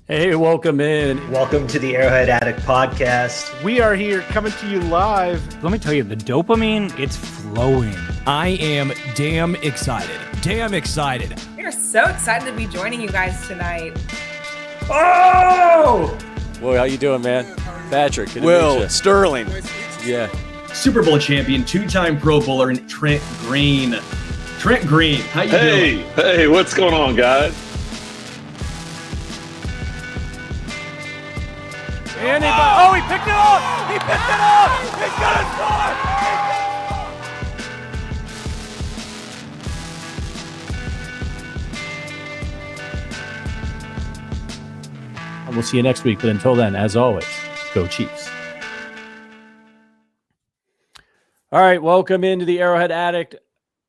Hey, welcome in. Welcome to the Arrowhead Addict podcast. We are here coming to you live. Let me tell you, the dopamine, it's flowing. I am damn excited. Damn excited. We are so excited to be joining you guys tonight. Oh! Well, how you doing, man? Patrick. Will Sterling. Yeah. Super Bowl champion, two-time Pro Bowler, and Trent Green. Trent Green, how you doing? Hey, what's going on, guys? And he picked it up! He picked it up! He's gonna score! And we'll see you next week. But until then, as always, go Chiefs. All right, welcome into the Arrowhead Addict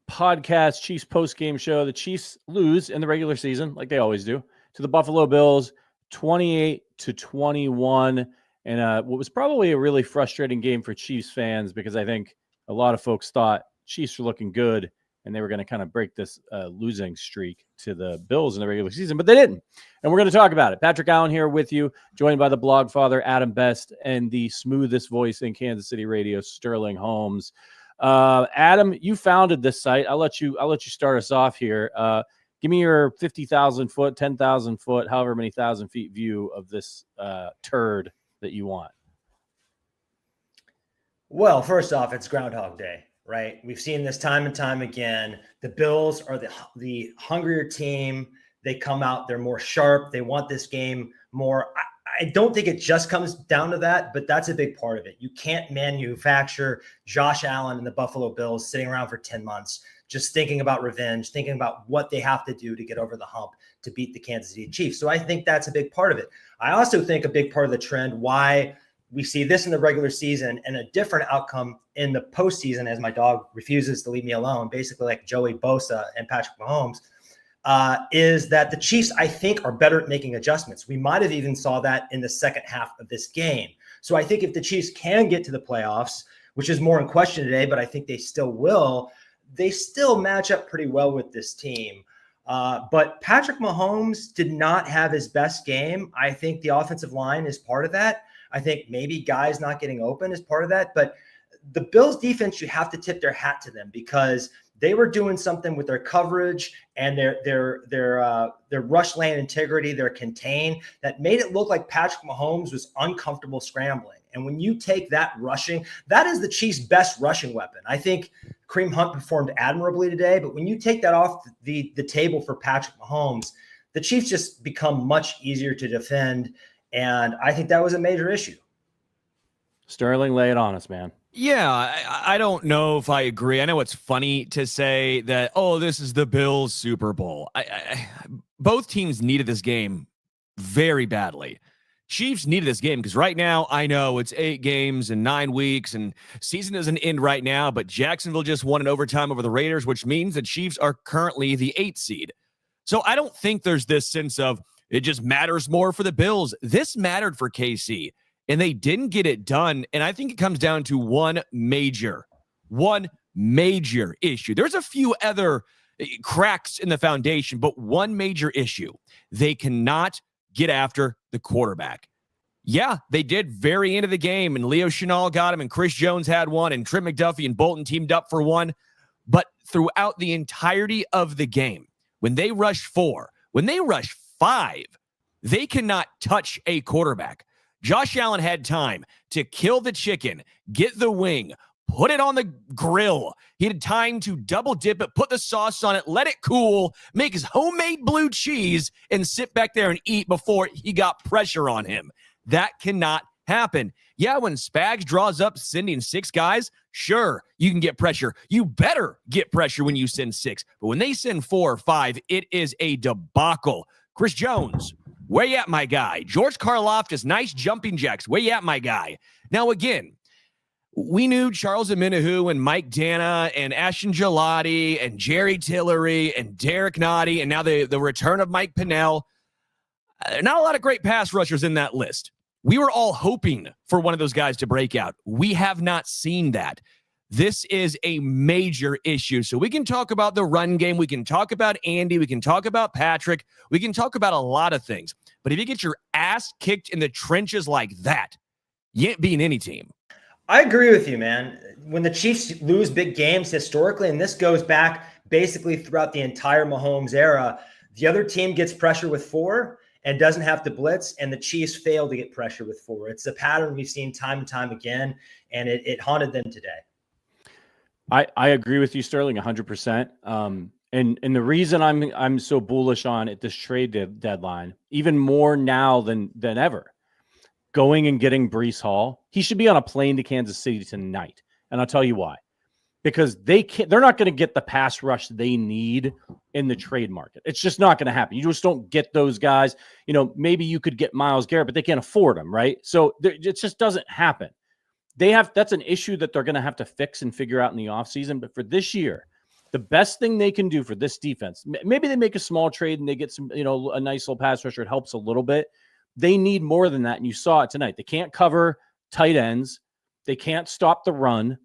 podcast, Chiefs post-game show. The Chiefs lose in the regular season, like they always do, to the Buffalo Bills, 28-21. And what was probably a really frustrating game for Chiefs fans, because I think a lot of folks thought Chiefs were looking good and they were going to kind of break this losing streak to the Bills in the regular season, but they didn't. And we're going to talk about it. Patrick Allen here with you, joined by the blog father, Adam Best, and the smoothest voice in Kansas City radio, Sterling Holmes. Adam, you founded this site. I'll let you start us off here. Give me your 50,000 foot, 10,000 foot, however many thousand feet view of this turd that you want. Well, first off, it's Groundhog Day, right? We've seen this time and time again. The Bills are the hungrier team. They come out, they're more sharp. They want this game more. I don't think it just comes down to that, but that's a big part of it. You can't manufacture Josh Allen and the Buffalo Bills sitting around for 10 months, just thinking about revenge, thinking about what they have to do to get over the hump to beat the Kansas City Chiefs. So I think that's a big part of it. I also think a big part of the trend, why we see this in the regular season and a different outcome in the postseason, as my dog refuses to leave me alone, basically like Joey Bosa and Patrick Mahomes, is that the Chiefs, I think, are better at making adjustments. We might have even saw that in the second half of this game. So I think if the Chiefs can get to the playoffs, which is more in question today, but I think they still will, they still match up pretty well with this team. But Patrick Mahomes did not have his best game. I think the offensive line is part of that. I think maybe guys not getting open is part of that. But the Bills defense, you have to tip their hat to them, because they were doing something with their coverage and their rush lane integrity, their contain, that made it look like Patrick Mahomes was uncomfortable scrambling. And when you take that rushing, that is the Chiefs' best rushing weapon. I think Kareem Hunt performed admirably today, but when you take that off the table for Patrick Mahomes, the Chiefs just become much easier to defend. And I think that was a major issue. Sterling, lay it on us, man. Yeah, I don't know if I agree. I know it's funny to say that, oh, this is the Bills Super Bowl. Both teams needed this game very badly. Chiefs needed this game because right now, I know it's 8 games and 9 weeks and season doesn't end right now, but Jacksonville just won in overtime over the Raiders, which means the Chiefs are currently the 8th seed. So I don't think there's this sense of it just matters more for the Bills. This mattered for KC, and they didn't get it done. And I think it comes down to one major issue. There's a few other cracks in the foundation, but one major issue. They cannot get after the quarterback. Yeah, they did very end of the game, and Leo Chenal got him, and Chris Jones had one, and Trent McDuffie and Bolton teamed up for one. But throughout the entirety of the game, when they rush 4, when they rush 5, they cannot touch a quarterback. Josh Allen had time to kill the chicken, get the wing, put it on the grill. He had time to double dip it, put the sauce on it, let it cool, make his homemade blue cheese, and sit back there and eat before he got pressure on him. That cannot happen. Yeah, when Spags draws up sending 6 guys, sure, you can get pressure. You better get pressure when you send 6. But when they send 4 or 5, it is a debacle. Chris Jones, where you at, my guy? George Karlaftis, nice jumping jacks. Where you at, my guy? Now, again, we knew Charles Omenihu and Mike Dana and Ashton Gelati and Jerry Tillery and Derek Nottie, and now the return of Mike Pinnell. Not a lot of great pass rushers in that list. We were all hoping for one of those guys to break out. We have not seen that. This is a major issue. So we can talk about the run game. We can talk about Andy. We can talk about Patrick. We can talk about a lot of things. But if you get your ass kicked in the trenches like that, you ain't beating any team. I agree with you, man. When the Chiefs lose big games historically, and this goes back basically throughout the entire Mahomes era, the other team gets pressure with 4 and doesn't have to blitz, and the Chiefs fail to get pressure with 4. It's a pattern we've seen time and time again, and it haunted them today. I agree with you, Sterling, 100%. And the reason I'm so bullish on it, this trade deadline, even more now than ever, going and getting Breece Hall, he should be on a plane to Kansas City tonight, and I'll tell you why. Because they're not going to get the pass rush they need in the trade market. It's just not going to happen. You just don't get those guys. Maybe you could get Myles Garrett, but they can't afford them, right? So it just doesn't happen. That's an issue that they're going to have to fix and figure out in the offseason. But for this year, the best thing they can do for this defense, maybe they make a small trade and they get some, a nice little pass rusher. It helps a little bit. They need more than that. And you saw it tonight. They can't cover tight ends. They can't stop the run.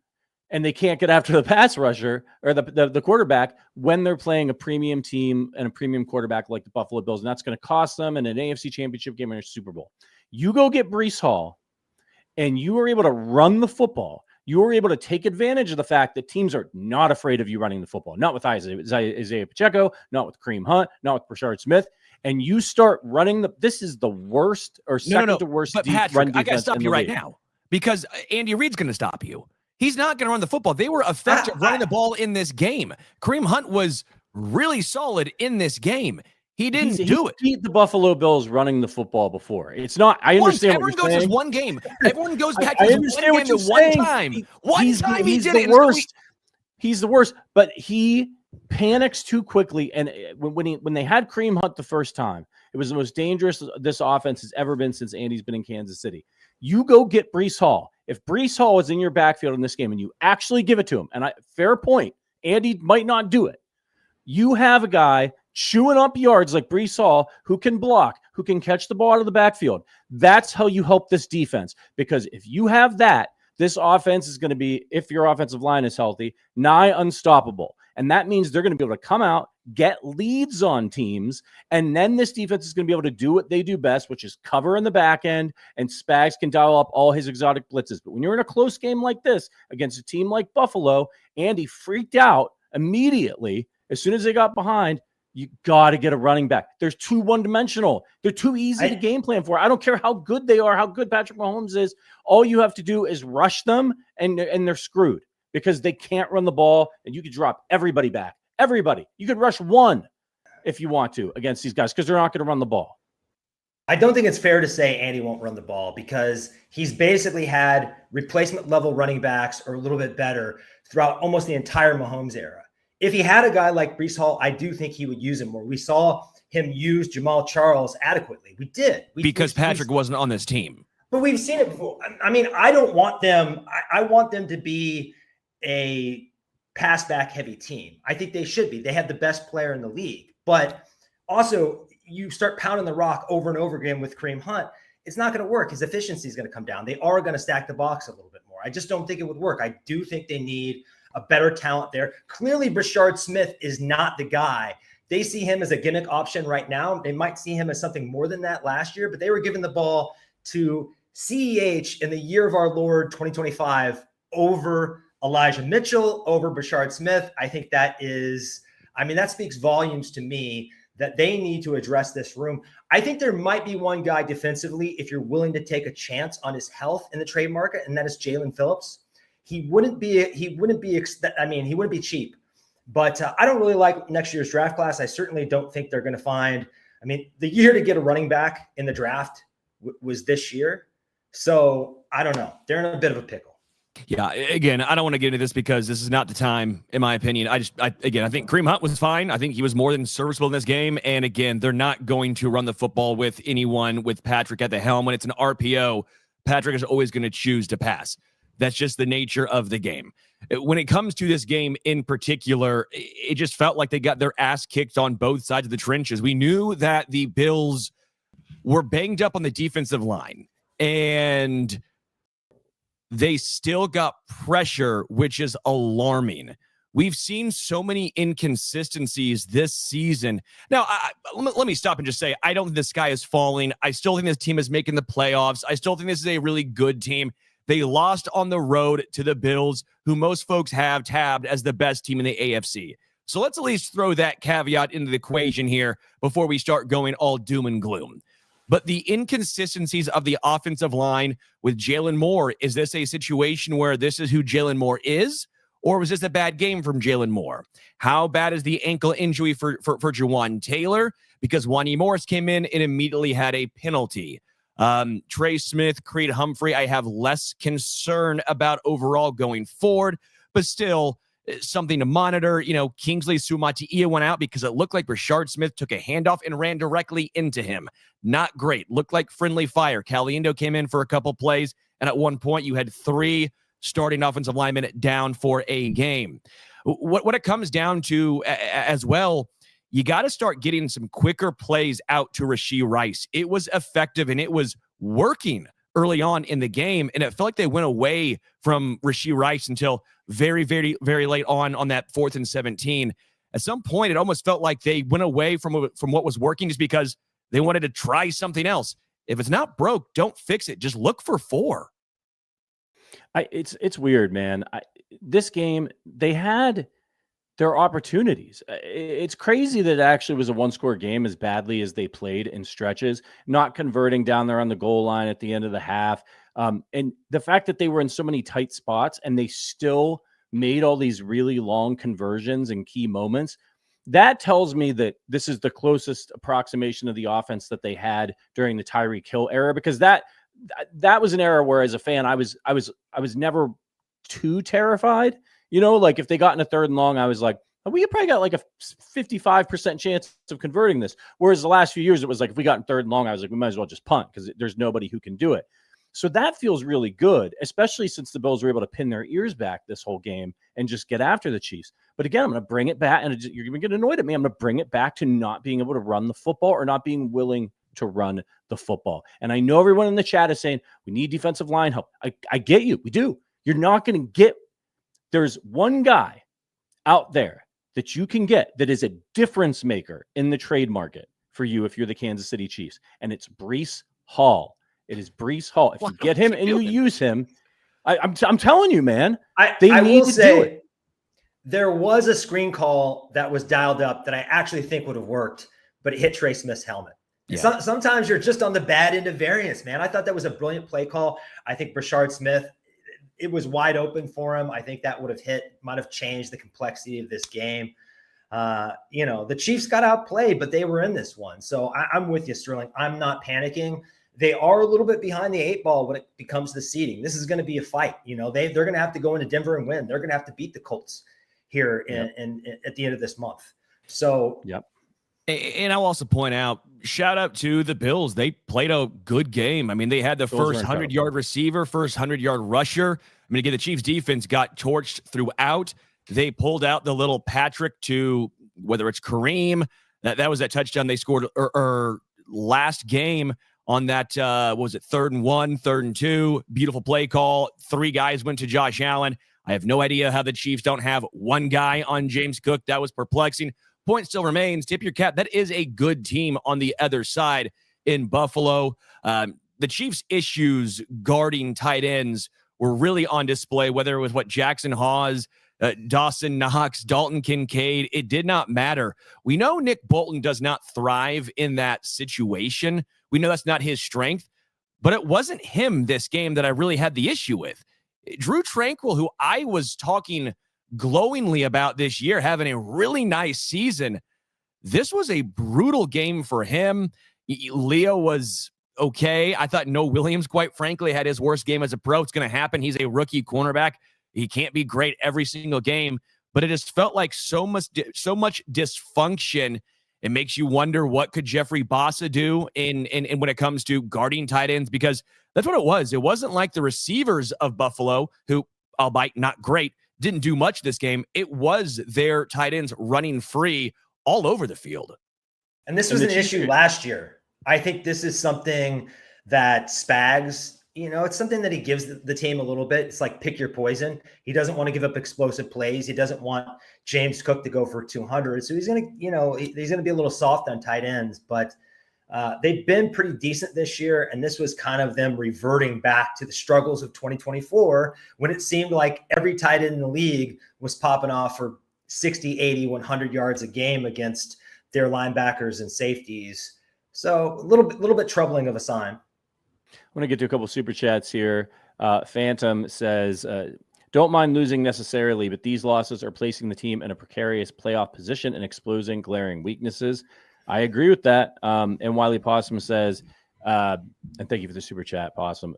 And they can't get after the pass rusher or the quarterback when they're playing a premium team and a premium quarterback like the Buffalo Bills. And that's going to cost them in an AFC championship game and a Super Bowl. You go get Breece Hall, and you were able to run the football. You were able to take advantage of the fact that teams are not afraid of you running the football. Not with Isaiah Pacheco, not with Kareem Hunt, not with Rashard Smith. And you start running this is the worst or second to worst but run Patrick, defense I got to stop you right league. now because Andy Reid's going to stop you. He's not going to run the football. They were effective running the ball in this game. Kareem Hunt was really solid in this game. He didn't do it. He beat the Buffalo Bills running the football before. It's not. I understand. Everyone goes saying. as one game. Everyone goes back I to understand one game what to you're one saying. time. One time he did the it. Worst. He's the worst. But he panics too quickly. And when they had Kareem Hunt the first time, it was the most dangerous this offense has ever been since Andy's been in Kansas City. You go get Breece Hall. If Breece Hall is in your backfield in this game and you actually give it to him, and fair point, Andy might not do it. You have a guy chewing up yards like Breece Hall who can block, who can catch the ball out of the backfield. That's how you help this defense. Because if you have that, this offense is going to be, if your offensive line is healthy, nigh unstoppable. And that means they're going to be able to come out, get leads on teams, and then this defense is going to be able to do what they do best, which is cover in the back end, and Spags can dial up all his exotic blitzes. But when you're in a close game like this against a team like Buffalo, Andy freaked out immediately as soon as they got behind. You got to get a running back. They're too one-dimensional. They're too easy to game plan for. I don't care how good they are, how good Patrick Mahomes is. All you have to do is rush them, and they're screwed because they can't run the ball, and you could drop everybody back. Everybody. You could rush one if you want to against these guys because they're not going to run the ball. I don't think it's fair to say Andy won't run the ball because he's basically had replacement level running backs or a little bit better throughout almost the entire Mahomes era. If he had a guy like Breece Hall, I do think he would use him more. We saw him use Jamal Charles adequately. We did. Because Patrick wasn't on this team. But we've seen it before. I mean, I don't want them. I want them to be a pass back heavy team. I think they should be. They have the best player in the league. But also, you start pounding the rock over and over again with Kareem Hunt, it's not going to work. His efficiency is going to come down. They are going to stack the box a little bit more. I just don't think it would work. I do think they need a better talent there. Clearly, Rashard Smith is not the guy. They see him as a gimmick option right now. They might see him as something more than that last year, but they were giving the ball to CEH in the year of our Lord 2025 over Elijah Mitchell, over Rashard Smith. I think that speaks volumes to me that they need to address this room. I think there might be one guy defensively if you're willing to take a chance on his health in the trade market, and that is Jalen Phillips. He wouldn't be cheap, but I don't really like next year's draft class. I certainly don't think they're going to find, the year to get a running back in the draft was this year. So I don't know. They're in a bit of a pickle. Yeah, again, I don't want to get into this because this is not the time, in my opinion. I think Kareem Hunt was fine. I think he was more than serviceable in this game. And again, they're not going to run the football with anyone with Patrick at the helm. When it's an RPO, Patrick is always going to choose to pass. That's just the nature of the game. When it comes to this game in particular, it just felt like they got their ass kicked on both sides of the trenches. We knew that the Bills were banged up on the defensive line. And they still got pressure, which is alarming. We've seen so many inconsistencies this season. Now, let me stop and just say, I don't think the sky is falling. I still think this team is making the playoffs. I still think this is a really good team. They lost on the road to the Bills, who most folks have tabbed as the best team in the AFC. So let's at least throw that caveat into the equation here before we start going all doom and gloom. But the inconsistencies of the offensive line with Jalen Moore, is this a situation where this is who Jalen Moore is? Or was this a bad game from Jalen Moore? How bad is the ankle injury for Jawan Taylor? Because Wanya Morris came in and immediately had a penalty. Trey Smith, Creed Humphrey, I have less concern about overall going forward, but still something to monitor. You know, Kingsley Suamataia went out because it looked like Rashard Smith took a handoff and ran directly into him. Not great. Looked like friendly fire. Caliendo came in for a couple plays, and at one point you had 3 starting offensive linemen down for a game. What it comes down to as well, you got to start getting some quicker plays out to Rashee Rice. It was effective and it was working early on in the game, and it felt like they went away from Rashee Rice until very, very, very late on that 4th and 17. At some point, it almost felt like they went away from what was working just because they wanted to try something else. If it's not broke, don't fix it. Just look for 4. It's weird, man. This game, they had their opportunities. It's crazy that it actually was a 1-score game as badly as they played in stretches, not converting down there on the goal line at the end of the half. And the fact that they were in so many tight spots and they still made all these really long conversions in key moments, that tells me that this is the closest approximation of the offense that they had during the Tyreek Hill era, because that was an era where, as a fan, I was never too terrified. You know, like if they got in a 3rd and long, I was like, oh, we probably got like a 55% chance of converting this. Whereas the last few years, it was like if we got in 3rd and long, I was like, we might as well just punt because there's nobody who can do it. So that feels really good, especially since the Bills were able to pin their ears back this whole game and just get after the Chiefs. But again, I'm going to bring it back, and you're going to get annoyed at me. I'm going to bring it back to not being able to run the football or not being willing to run the football. And I know everyone in the chat is saying we need defensive line help. I get you. We do. You're not going to get, there's one guy out there that you can get that is a difference maker in the trade market for you if you're the Kansas City Chiefs, and it's Breece Hall. It is Breece Hall. If you get him and you use him, I'm telling you, man, they need to do it. There was a screen call that was dialed up that I actually think would have worked, but it hit Trey Smith's helmet. Yeah. Sometimes you're just on the bad end of variance, man. I thought that was a brilliant play call. I think Rashard Smith, it was wide open for him. I think that might have changed the complexity of this game. You know, the Chiefs got outplayed, but they were in this one. So I'm with you, Sterling. I'm not panicking. They are a little bit behind the 8 ball when it becomes the seeding. This is going to be a fight. You know, they're going to have to go into Denver and win. They're going to have to beat the Colts here in at the end of this month. So, yep. And I'll also point out, shout out to the Bills. They played a good game. I mean, they had the first 100-yard receiver, first 100-yard rusher. I mean, again, the Chiefs defense got torched throughout. They pulled out the little Patrick to, whether it's Kareem, that was that touchdown they scored or last game on that, what was it, 3rd and 1, 3rd and 2, beautiful play call. 3 guys went to Josh Allen. I have no idea how the Chiefs don't have 1 guy on James Cook. That was perplexing. Point still remains. Tip your cap. That is a good team on the other side in Buffalo. The Chiefs' issues guarding tight ends were really on display, whether it was Jackson Hawes, Dawson Knox, Dalton Kincaid. It did not matter. We know Nick Bolton does not thrive in that situation. We know that's not his strength, but it wasn't him this game that I really had the issue with. Drew Tranquill, who I was talking glowingly about this year, having a really nice season. This was a brutal game for him. Leo was okay. I thought Noah Williams, quite frankly, had his worst game as a pro. It's going to happen. He's a rookie cornerback. He can't be great every single game, but it just felt like so much dysfunction. It makes you wonder, what could Jeffrey Bossa do in when it comes to guarding tight ends? Because that's what it was. It wasn't like the receivers of Buffalo, who, albeit not great, didn't do much this game. It was their tight ends running free all over the field. And this was an issue last year. I think this is something that Spags, it's something that he gives the team a little bit. It's like pick your poison. He doesn't want to give up explosive plays. He doesn't want James Cook to go for 200. So he's going to, he's going to be a little soft on tight ends, but they've been pretty decent this year. And this was kind of them reverting back to the struggles of 2024 when it seemed like every tight end in the league was popping off for 60, 80, 100 yards a game against their linebackers and safeties. So a little bit troubling of a sign. I want to get to a couple super chats here. Phantom says, don't mind losing necessarily, but these losses are placing the team in a precarious playoff position and exposing glaring weaknesses. I agree with that. And Wiley Possum says, and thank you for the super chat, Possum.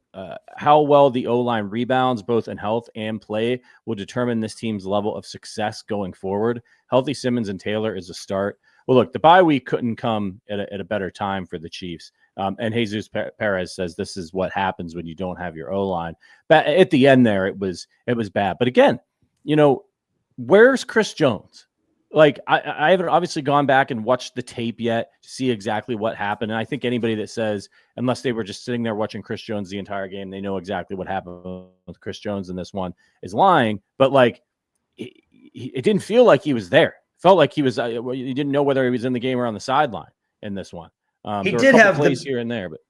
How well the O-line rebounds, both in health and play, will determine this team's level of success going forward. Healthy Simmons and Taylor is a start. Well, look, the bye week couldn't come at a better time for the Chiefs. And Jesus Perez says this is what happens when you don't have your O-line. But at the end there, it was bad. But again, where's Chris Jones? Like, I haven't obviously gone back and watched the tape yet to see exactly what happened. And I think anybody that says, unless they were just sitting there watching Chris Jones the entire game, they know exactly what happened with Chris Jones in this one is lying. But, like, it didn't feel like he was there. It felt like he was you didn't know whether he was in the game or on the sideline in this one. He did have plays here and there, but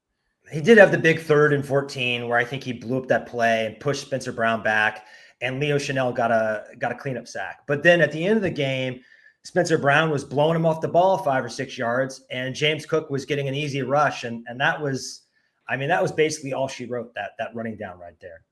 he did have the big 3rd and 14 where I think he blew up that play and pushed Spencer Brown back, and Leo Chanel got a cleanup sack. But then at the end of the game, Spencer Brown was blowing him off the ball 5 or 6 yards, and James Cook was getting an easy rush, and that was basically all she wrote, that running down right there.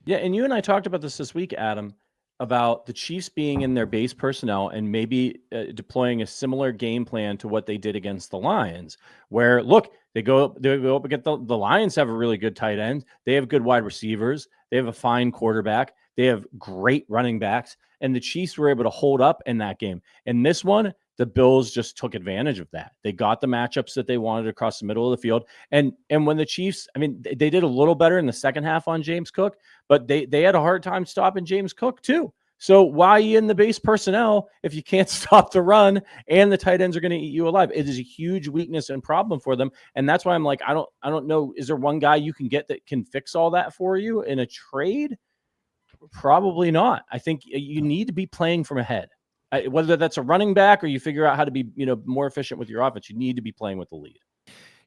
Yeah, and you and I talked about this week, Adam, about the Chiefs being in their base personnel and maybe deploying a similar game plan to what they did against the Lions, where, look, they go up against the Lions have a really good tight end. They have good wide receivers. They have a fine quarterback. They have great running backs. And the Chiefs were able to hold up in that game. And this one, the Bills just took advantage of that. They got the matchups that they wanted across the middle of the field. And when the Chiefs, they did a little better in the second half on James Cook, but they had a hard time stopping James Cook too. So why are you in the base personnel if you can't stop the run and the tight ends are going to eat you alive? It is a huge weakness and problem for them. And that's why I'm like, I don't know. Is there one guy you can get that can fix all that for you in a trade? Probably not. I think you need to be playing from ahead. Whether that's a running back or you figure out how to be, more efficient with your offense, you need to be playing with the lead.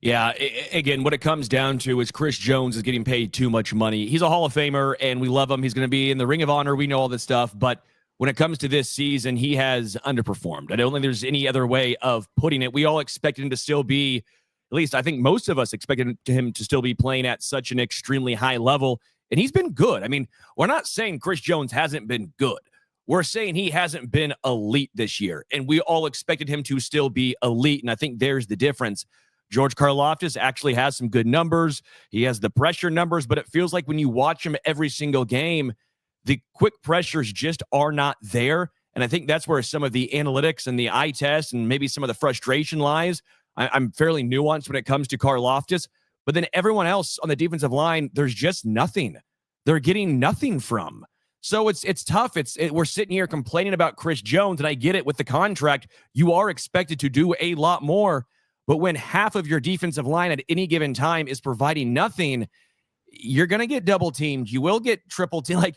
Yeah, again, what it comes down to is Chris Jones is getting paid too much money. He's a Hall of Famer, and we love him. He's going to be in the Ring of Honor. We know all this stuff. But when it comes to this season, he has underperformed. I don't think there's any other way of putting it. We all expected him to still be, at least I think most of us expected him to still be playing at such an extremely high level. And he's been good. I mean, we're not saying Chris Jones hasn't been good. We're saying he hasn't been elite this year. And we all expected him to still be elite. And I think there's the difference. George Karlaftis actually has some good numbers. He has the pressure numbers, but it feels like when you watch him every single game, the quick pressures just are not there. And I think that's where some of the analytics and the eye test and maybe some of the frustration lies. I'm fairly nuanced when it comes to Karlaftis, but then everyone else on the defensive line, there's just nothing. They're getting nothing from. So it's tough. We're sitting here complaining about Chris Jones, and I get it with the contract. You are expected to do a lot more. But when half of your defensive line at any given time is providing nothing, you're going to get double teamed. You will get triple teamed. Like,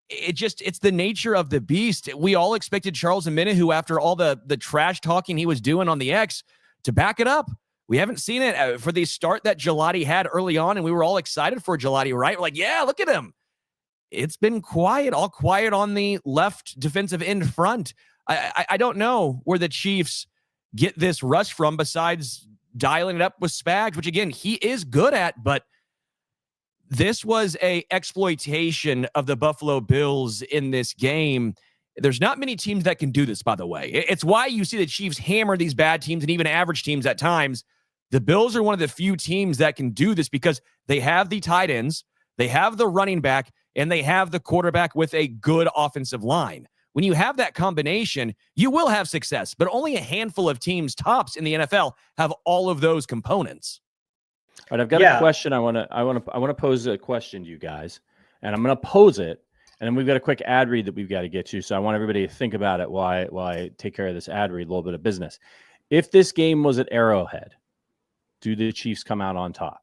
it's the nature of the beast. We all expected Charles Omenihu, after all the trash talking he was doing on the X, to back it up. We haven't seen it for the start that Gelati had early on, and we were all excited for Gelati, right? We're like, yeah, look at him. It's been quiet, all quiet on the left defensive end front. I don't know where the Chiefs get this rush from besides dialing it up with Spags, which, again, he is good at, but this was a exploitation of the Buffalo Bills in this game. There's not many teams that can do this, by the way. It's why you see the Chiefs hammer these bad teams and even average teams at times. The Bills are one of the few teams that can do this because they have the tight ends, they have the running back, and they have the quarterback with a good offensive line. When you have that combination, you will have success, but only a handful of teams, tops in the NFL, have all of those components. All right, I've got a question. I want to pose a question to you guys, and I'm going to pose it, and then we've got a quick ad read that we've got to get to. So I want everybody to think about it while I take care of this ad read, a little bit of business. If this game was at Arrowhead, do the Chiefs come out on top?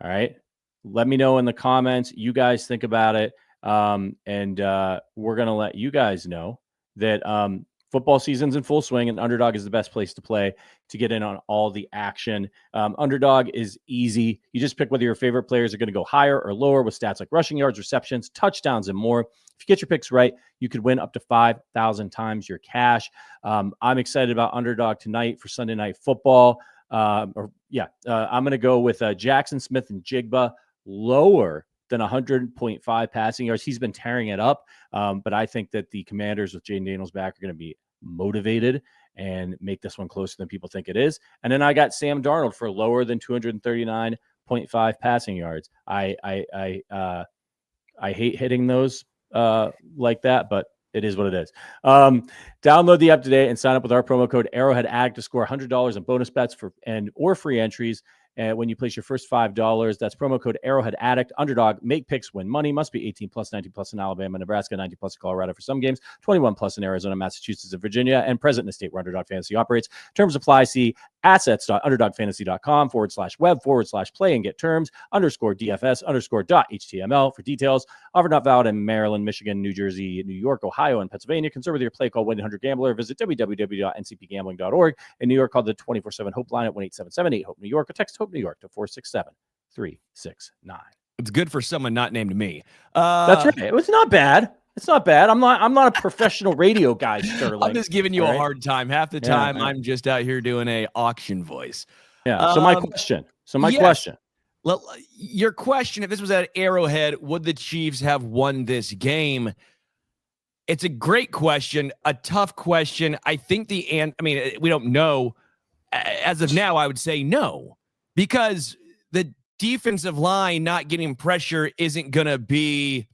All right. Let me know in the comments. You guys think about it. And we're going to let you guys know that football season's in full swing, and Underdog is the best place to play to get in on all the action. Underdog is easy. You just pick whether your favorite players are going to go higher or lower with stats like rushing yards, receptions, touchdowns, and more. If you get your picks right, you could win up to 5,000 times your cash. I'm excited about Underdog tonight for Sunday Night Football. I'm going to go with Jackson Smith and Jigba lower than 100.5 passing yards. He's been tearing it up, but I think that the Commanders with Jaden Daniels back are going to be motivated and make this one closer than people think it is. And then I got Sam Darnold for lower than 239.5 passing yards. I hate hitting those like that, but it is what it is. Download the app today and sign up with our promo code Arrowhead Addict to score $100 in bonus bets or free entries. And when you place your first $5, that's promo code Arrowhead Addict. Underdog, make picks, win money. Must be 18 plus, 19 plus in Alabama, Nebraska, 19 plus in Colorado for some games, 21 plus in Arizona, Massachusetts, and Virginia, and present in the state where Underdog Fantasy operates. Terms apply. See assets.underdogfantasy.com/web/play and get terms _DFS_.html for details. Offer not valid in Maryland, Michigan, New Jersey, New York, Ohio, and Pennsylvania. Concerned with your play, call 1-800-GAMBLER. Visit www.ncpgambling.org. In New York, call the 24/7 Hope line at 1-877-8-HOPE-NEW YORK or text HOPE New York to 467-369. It's good for someone not named me. That's right. It was not bad. It's not bad. I'm not a professional radio guy, Sterling. I'm just giving you a hard time. Half the time, I'm just out here doing a auction voice. Yeah. So my question. Well, your question, if this was at Arrowhead, would the Chiefs have won this game? It's a great question, a tough question. I think we don't know. As of now, I would say no, because the defensive line not getting pressure isn't going to be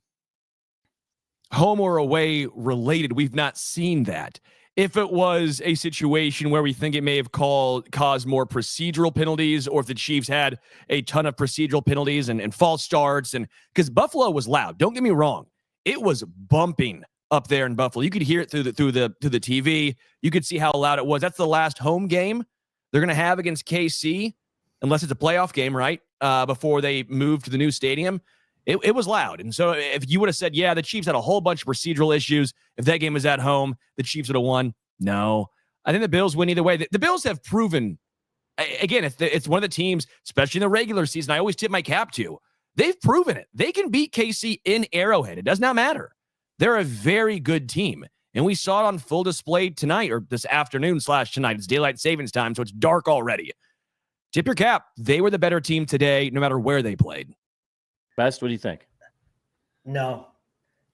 home or away related. We've not seen that. If it was a situation where we think it may have caused more procedural penalties, or if the Chiefs had a ton of procedural penalties and false starts, and because Buffalo was loud, don't get me wrong, it was bumping up there in Buffalo. You could hear it through the TV. You could see how loud it was. That's the last home game they're going to have against KC, unless it's a playoff game, right? Before they move to the new stadium. It was loud. And so if you would have said, yeah, the Chiefs had a whole bunch of procedural issues, if that game was at home, the Chiefs would have won. No. I think the Bills win either way. The Bills have proven, again, it's one of the teams, especially in the regular season, I always tip my cap to. They've proven it. They can beat KC in Arrowhead. It does not matter. They're a very good team. And we saw it on full display tonight, or this afternoon / tonight. It's daylight savings time, so it's dark already. Tip your cap. They were the better team today, no matter where they played. Best, what do you think? No,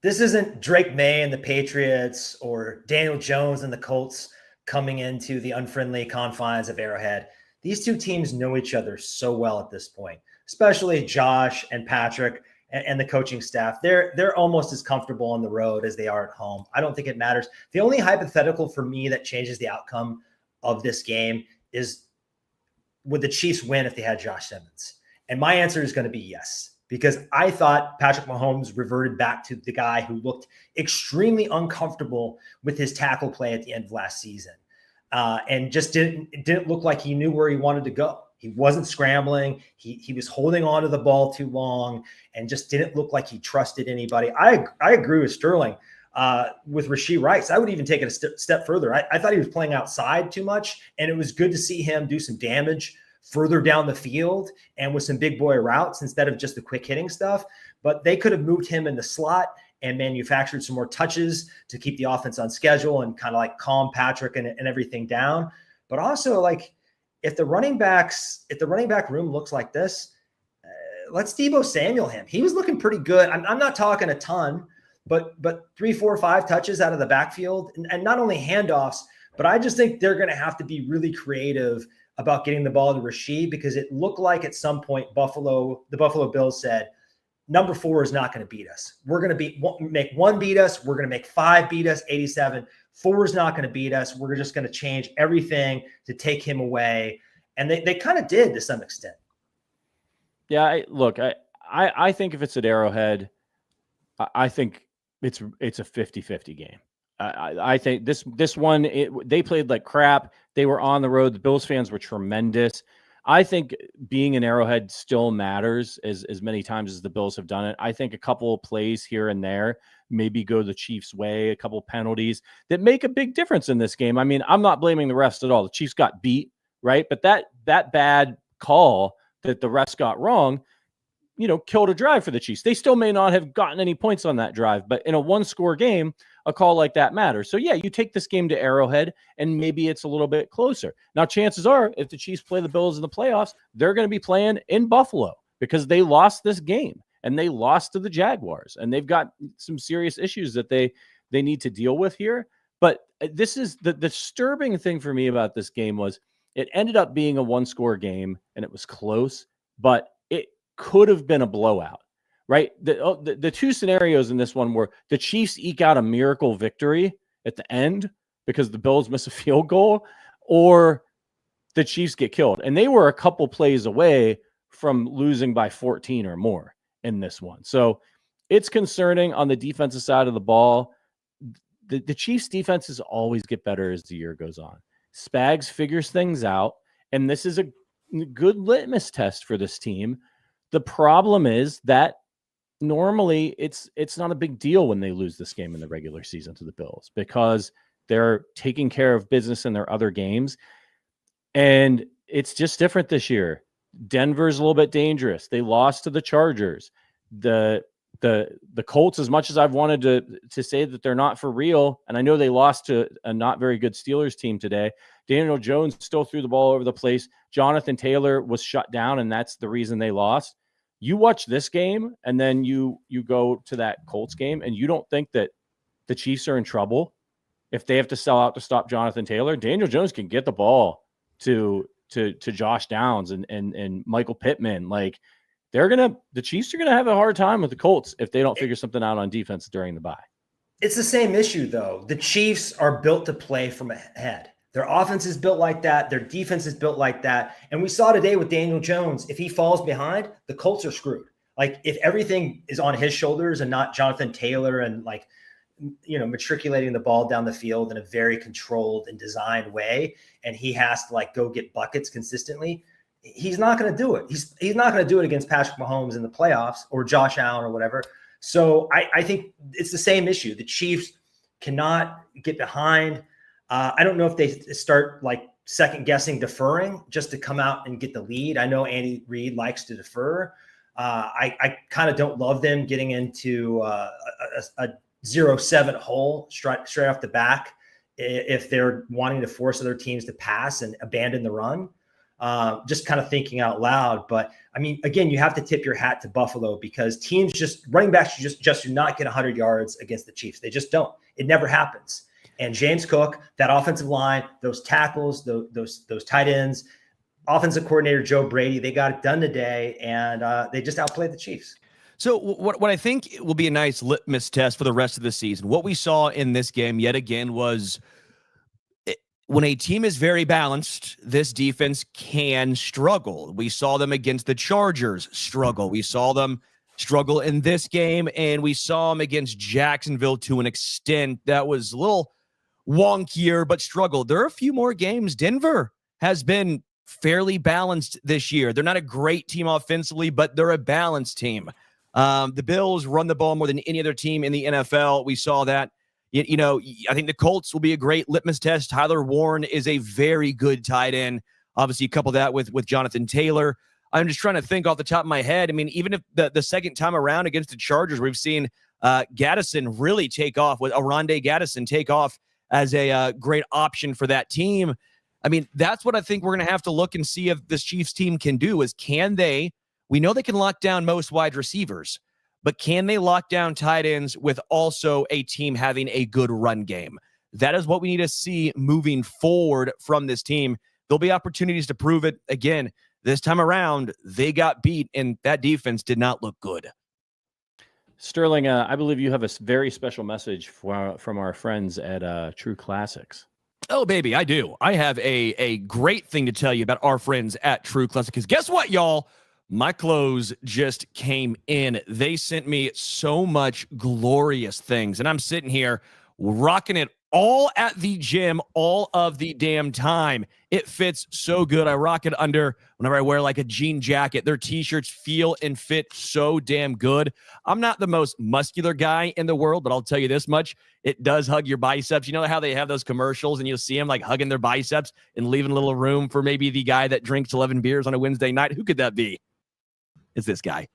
this isn't Drake May and the Patriots or Daniel Jones and the Colts coming into the unfriendly confines of Arrowhead. These two teams know each other so well at this point, especially Josh and Patrick and the coaching staff. They're almost as comfortable on the road as they are at home. I don't think it matters. The only hypothetical for me that changes the outcome of this game is, would the Chiefs win if they had Josh Simmons? And my answer is going to be yes. Because I thought Patrick Mahomes reverted back to the guy who looked extremely uncomfortable with his tackle play at the end of last season, and just didn't look like he knew where he wanted to go. He wasn't scrambling. He was holding on to the ball too long, and just didn't look like he trusted anybody. I agree with Sterling with Rashee Rice. I would even take it a step further. I thought he was playing outside too much, and it was good to see him do some damage further down the field and with some big boy routes instead of just the quick hitting stuff. But they could have moved him in the slot and manufactured some more touches to keep the offense on schedule and kind of like calm Patrick and everything down. But also, like, if the running back room looks like this, let's Deebo Samuel him. He was looking pretty good. I'm not talking a ton, but 3, 4, 5 touches out of the backfield, and not only handoffs, but I just think they're going to have to be really creative about getting the ball to Rashee, because it looked like at some point the Buffalo Bills said, number 4 is not going to beat us. We're going to make 1 beat us. We're going to make 5 beat us, 87. 4 is not going to beat us. We're just going to change everything to take him away. And they kind of did to some extent. Yeah, I think if it's at Arrowhead, I think it's a 50-50 game. I think this one, they played like crap. They were on the road. The Bills fans were tremendous. I think being an Arrowhead still matters as many times as the Bills have done it. I think a couple of plays here and there maybe go the Chiefs' way, a couple penalties that make a big difference in this game. I mean, I'm not blaming the refs at all. The Chiefs got beat, right? But that bad call that the refs got wrong, killed a drive for the Chiefs. They still may not have gotten any points on that drive, but in a one-score game, a call like that matters. So, yeah, you take this game to Arrowhead, and maybe it's a little bit closer. Now, chances are, if the Chiefs play the Bills in the playoffs, they're going to be playing in Buffalo because they lost this game, and they lost to the Jaguars, and they've got some serious issues that they need to deal with here. But this is the disturbing thing for me about this game was it ended up being a one-score game, and it was close, but it could have been a blowout, right? The two scenarios in this one were the Chiefs eke out a miracle victory at the end because the Bills miss a field goal, or the Chiefs get killed. And they were a couple plays away from losing by 14 or more in this one. So it's concerning on the defensive side of the ball. The Chiefs' defenses always get better as the year goes on. Spags figures things out, and this is a good litmus test for this team. The problem is that normally it's not a big deal when they lose this game in the regular season to the Bills because they're taking care of business in their other games. And it's just different this year. Denver's a little bit dangerous. They lost to the Chargers. The Colts, as much as I've wanted to say that they're not for real, and I know they lost to a not very good Steelers team today, Daniel Jones still threw the ball over the place. Jonathan Taylor was shut down, and that's the reason they lost. You watch this game, and then you go to that Colts game, and you don't think that the Chiefs are in trouble if they have to sell out to stop Jonathan Taylor. Daniel Jones can get the ball to Josh Downs and Michael Pittman. Like, the Chiefs are gonna have a hard time with the Colts if they don't figure something out on defense during the bye. It's the same issue, though. The Chiefs are built to play from ahead. Their offense is built like that. Their defense is built like that. And we saw today with Daniel Jones, if he falls behind, the Colts are screwed. Like, if everything is on his shoulders and not Jonathan Taylor and, like, matriculating the ball down the field in a very controlled and designed way, and he has to, like, go get buckets consistently, he's not going to do it. He's not going to do it against Patrick Mahomes in the playoffs or Josh Allen or whatever. So I think it's the same issue. The Chiefs cannot get behind. I don't know if they start, like, second guessing deferring just to come out and get the lead. I know Andy Reid likes to defer. I kind of don't love them getting into a 0-7 hole straight off the back if they're wanting to force other teams to pass and abandon the run. Just kind of thinking out loud. But I mean, again, you have to tip your hat to Buffalo because running backs just do not get 100 yards against the Chiefs. They just don't. It never happens. And James Cook, that offensive line, those tackles, those tight ends, offensive coordinator Joe Brady, they got it done today, and they just outplayed the Chiefs. So what I think will be a nice litmus test for the rest of the season, what we saw in this game yet again was when a team is very balanced, this defense can struggle. We saw them against the Chargers struggle. We saw them struggle in this game, and we saw them against Jacksonville to an extent that was a little wonkier, but struggled. There are a few more games. Denver has been fairly balanced this year. They're not a great team offensively, but they're a balanced team. The Bills run the ball more than any other team in the NFL. We saw that. I think the Colts will be a great litmus test. Tyler Warren is a very good tight end. Obviously, you couple that with Jonathan Taylor. I'm just trying to think off the top of my head. I mean, even if the second time around against the Chargers, we've seen Gaddison really take off, with Oronde Gaddison take off as a great option for that team. I mean, that's what I think we're going to have to look and see if this Chiefs team can do is we know they can lock down most wide receivers, but can they lock down tight ends with also a team having a good run game? That is what we need to see moving forward from this team. There'll be opportunities to prove it. Again, this time around, they got beat, and that defense did not look good. Sterling, I believe you have a very special message from our friends at True Classics. Oh, baby, I do. I have a great thing to tell you about our friends at True Classics, because guess what, y'all? My clothes just came in. They sent me so much glorious things, and I'm sitting here rocking it all at the gym all of the damn time. It fits so good. I rock it under whenever I wear like a jean jacket. Their t-shirts feel and fit so damn good. I'm not the most muscular guy in the world, but I'll tell you this much. It does hug your biceps. You know how they have those commercials and you'll see them like hugging their biceps and leaving a little room for maybe the guy that drinks 11 beers on a Wednesday night? Who could that be? It's this guy.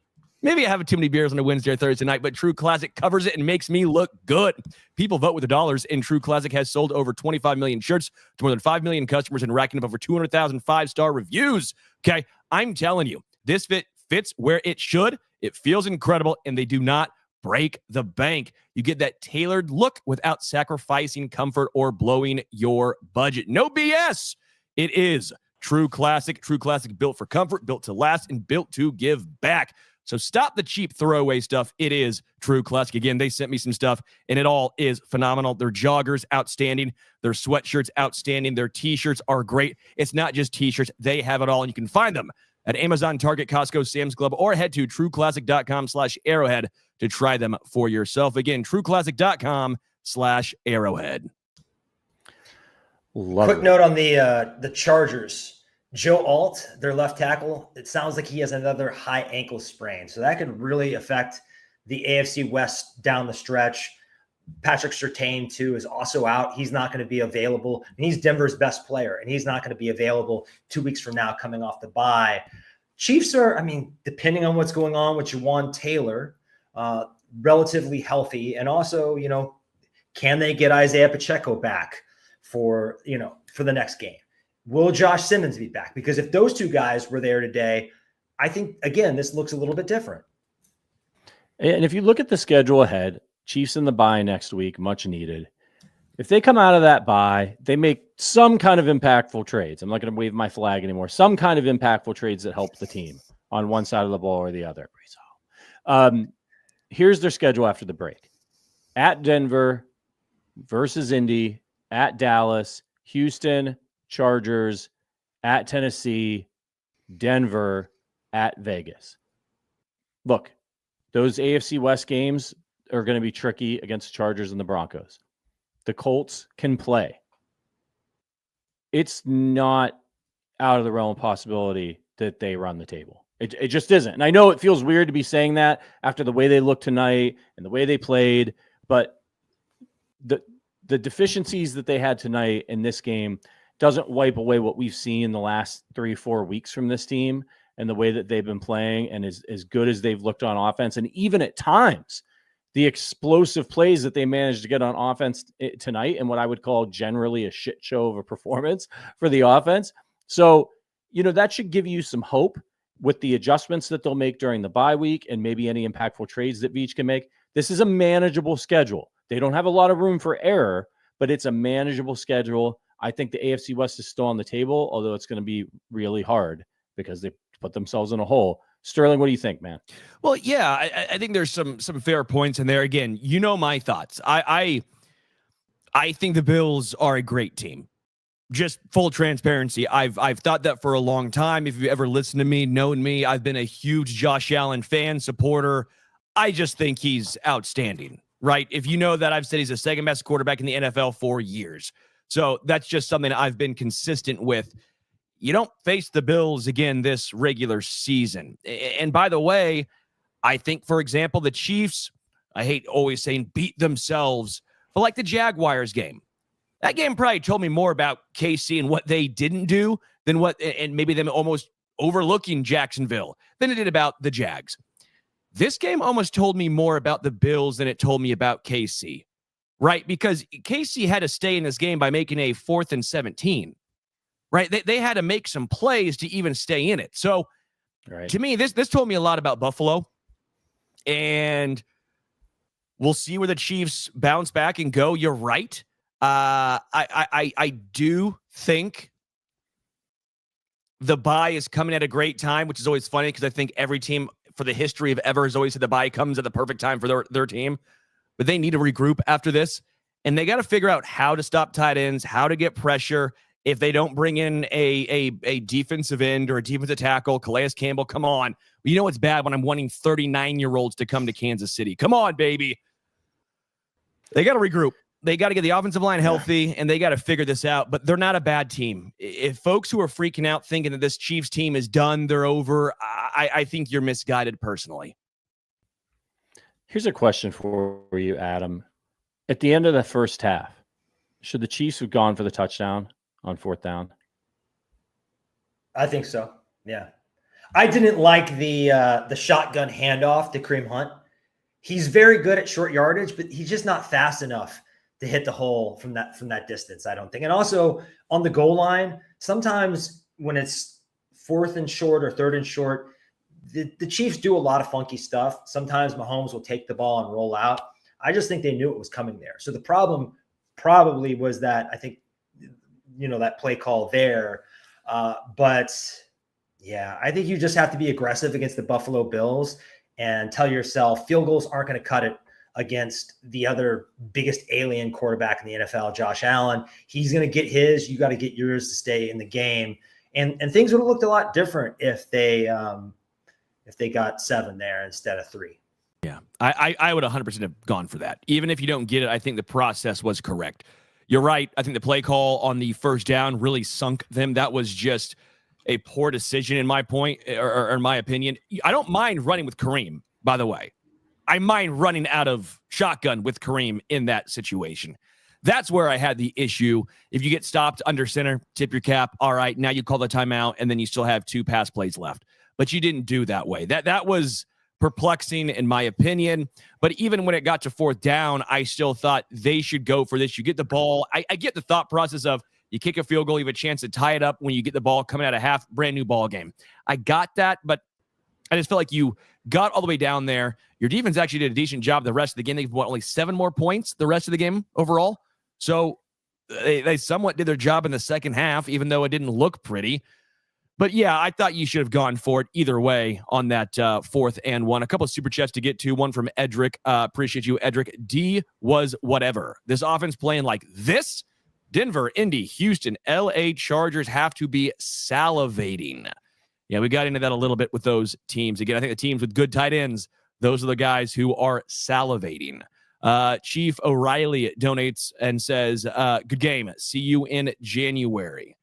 Maybe I have too many beers on a Wednesday or Thursday night, but True Classic covers it and makes me look good. People vote with their dollars, and True Classic has sold over 25 million shirts to more than 5 million customers and racking up over 200,000 five-star reviews. Okay, I'm telling you, this fits where it should. It feels incredible, and they do not break the bank. You get that tailored look without sacrificing comfort or blowing your budget. No BS. It is True Classic. True Classic built for comfort, built to last, and built to give back. So stop the cheap throwaway stuff. It is True Classic. Again, they sent me some stuff, and it all is phenomenal. Their joggers, outstanding. Their sweatshirts, outstanding. Their T-shirts are great. It's not just T-shirts. They have it all, and you can find them at Amazon, Target, Costco, Sam's Club, or head to trueclassic.com/Arrowhead to try them for yourself. Again, trueclassic.com/Arrowhead. Quick note on the Chargers. Joe Alt, their left tackle, it sounds like he has another high ankle sprain. So that could really affect the AFC West down the stretch. Patrick Surtain, too, is also out. He's not going to be available. And he's Denver's best player, and he's not going to be available 2 weeks from now coming off the bye. Chiefs are, depending on what's going on with Juwan Taylor, relatively healthy. And also, can they get Isaiah Pacheco back for the next game? Will Josh Simmons be back? Because if those two guys were there today, I think, again, this looks a little bit different. And if you look at the schedule ahead, Chiefs in the bye next week, much needed. If they come out of that bye, they make some kind of impactful trades. I'm not going to wave my flag anymore. Some kind of impactful trades that help the team on one side of the ball or the other. Here's their schedule after the break. At Denver versus Indy, at Dallas, Houston, Chargers, at Tennessee, Denver, at Vegas. Look, those AFC West games are going to be tricky against the Chargers and the Broncos. The Colts can play. It's not out of the realm of possibility that they run the table. It just isn't. And I know it feels weird to be saying that after the way they looked tonight and the way they played, but the deficiencies that they had tonight in this game doesn't wipe away what we've seen in the last 3-4 weeks from this team and the way that they've been playing and as good as they've looked on offense. And even at times, the explosive plays that they managed to get on offense tonight and what I would call generally a shit show of a performance for the offense. So, that should give you some hope with the adjustments that they'll make during the bye week and maybe any impactful trades that Veach can make. This is a manageable schedule. They don't have a lot of room for error, but it's a manageable schedule. I think the AFC West is still on the table, although it's going to be really hard because they put themselves in a hole. Sterling, what do you think, man? Well, yeah, I think there's some fair points in there. Again, my thoughts. I think the Bills are a great team. Just full transparency. I've thought that for a long time. If you've ever listened to me, known me, I've been a huge Josh Allen fan, supporter. I just think he's outstanding, right? If you know that, I've said he's the second best quarterback in the NFL for years. So that's just something I've been consistent with. You don't face the Bills again this regular season. And by the way, I think, for example, the Chiefs, I hate always saying beat themselves, but like the Jaguars game. That game probably told me more about KC and what they didn't do than and maybe them almost overlooking Jacksonville than it did about the Jags. This game almost told me more about the Bills than it told me about KC. Right, because KC had to stay in this game by making a 4th and 17. Right, they had to make some plays to even stay in it. So, To me, this told me a lot about Buffalo, and we'll see where the Chiefs bounce back and go. You're right. I do think the bye is coming at a great time, which is always funny because I think every team for the history of ever has always said the bye comes at the perfect time for their team. But they need to regroup after this, and they got to figure out how to stop tight ends, how to get pressure. If they don't bring in a defensive end or a defensive tackle, Calais Campbell, come on. You know it's bad when I'm wanting 39-year-olds to come to Kansas City. Come on, baby. They got to regroup. they got to get the offensive line healthy, and they got to figure this out, but they're not a bad team. If folks who are freaking out thinking that this Chiefs team is done, they're over, I think you're misguided personally. Here's a question for you, Adam. At the end of the first half, should the Chiefs have gone for the touchdown on 4th down? I think so. Yeah. I didn't like the shotgun handoff to Kareem Hunt. He's very good at short yardage, but he's just not fast enough to hit the hole from that distance, I don't think. And also on the goal line, sometimes when it's 4th and short or 3rd and short, the Chiefs do a lot of funky stuff. Sometimes Mahomes will take the ball and roll out. I just think they knew it was coming there. So the problem probably was that, I think, that play call there. But yeah, I think you just have to be aggressive against the Buffalo Bills and tell yourself field goals aren't going to cut it against the other biggest alien quarterback in the NFL, Josh Allen. He's going to get his. You got to get yours to stay in the game. And things would have looked a lot different if they got 7 there instead of 3. Yeah, I would 100% have gone for that. Even if you don't get it, I think the process was correct. You're right. I think the play call on the 1st down really sunk them. That was just a poor decision in my point, or in my opinion. I don't mind running with Kareem, by the way. I mind running out of shotgun with Kareem in that situation. That's where I had the issue. If you get stopped under center, tip your cap. All right, now you call the timeout, and then you still have 2 pass plays left. But you didn't do that way. That was perplexing in my opinion. But even when it got to 4th down, I still thought they should go for this. You get the ball. I get the thought process of you kick a field goal, you have a chance to tie it up when you get the ball coming out of half, brand new ball game. I got that, but I just felt like you got all the way down there. Your defense actually did a decent job the rest of the game. They've only 7 more points the rest of the game overall. So they somewhat did their job in the second half, even though it didn't look pretty. But yeah, I thought you should have gone for it either way on that 4th and 1. A couple of super chats to get to. One from Edric. Appreciate you, Edric. D was whatever. This offense playing like this. Denver, Indy, Houston, LA Chargers have to be salivating. Yeah, we got into that a little bit with those teams. Again, I think the teams with good tight ends, those are the guys who are salivating. Chief O'Reilly donates and says, good game. See you in January.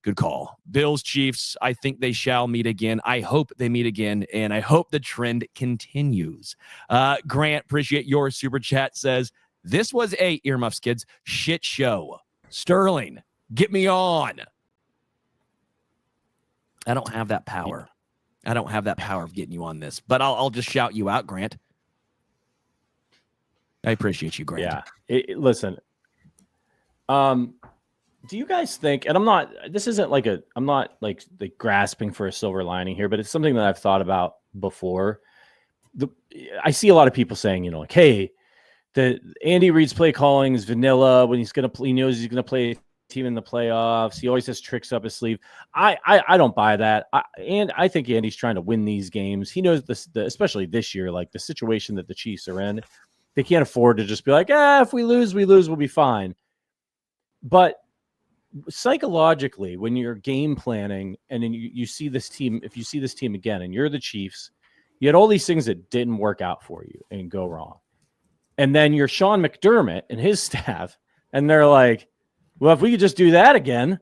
Good call. Bills, Chiefs, I think they shall meet again. I hope they meet again, and I hope the trend continues. Grant, appreciate your super chat, says, this was a, earmuffs kids, shit show. Sterling, get me on. I don't have that power. I don't have that power of getting you on this, but I'll just shout you out, Grant. I appreciate you, Grant. Yeah. Listen, do you guys think, and I'm not grasping for a silver lining here, but it's something that I've thought about before. I see a lot of people saying, like, hey, the Andy Reid's play calling is vanilla when he knows he's going to play a team in the playoffs. He always has tricks up his sleeve. I don't buy that. And I think Andy's trying to win these games. He knows this, especially this year, like the situation that the Chiefs are in. They can't afford to just be like, if we lose, we'll be fine. But psychologically, when you're game planning and then you see this team, if you see this team again and you're the Chiefs, you had all these things that didn't work out for you and go wrong. And then you're Sean McDermott and his staff, and they're like, well, if we could just do that again,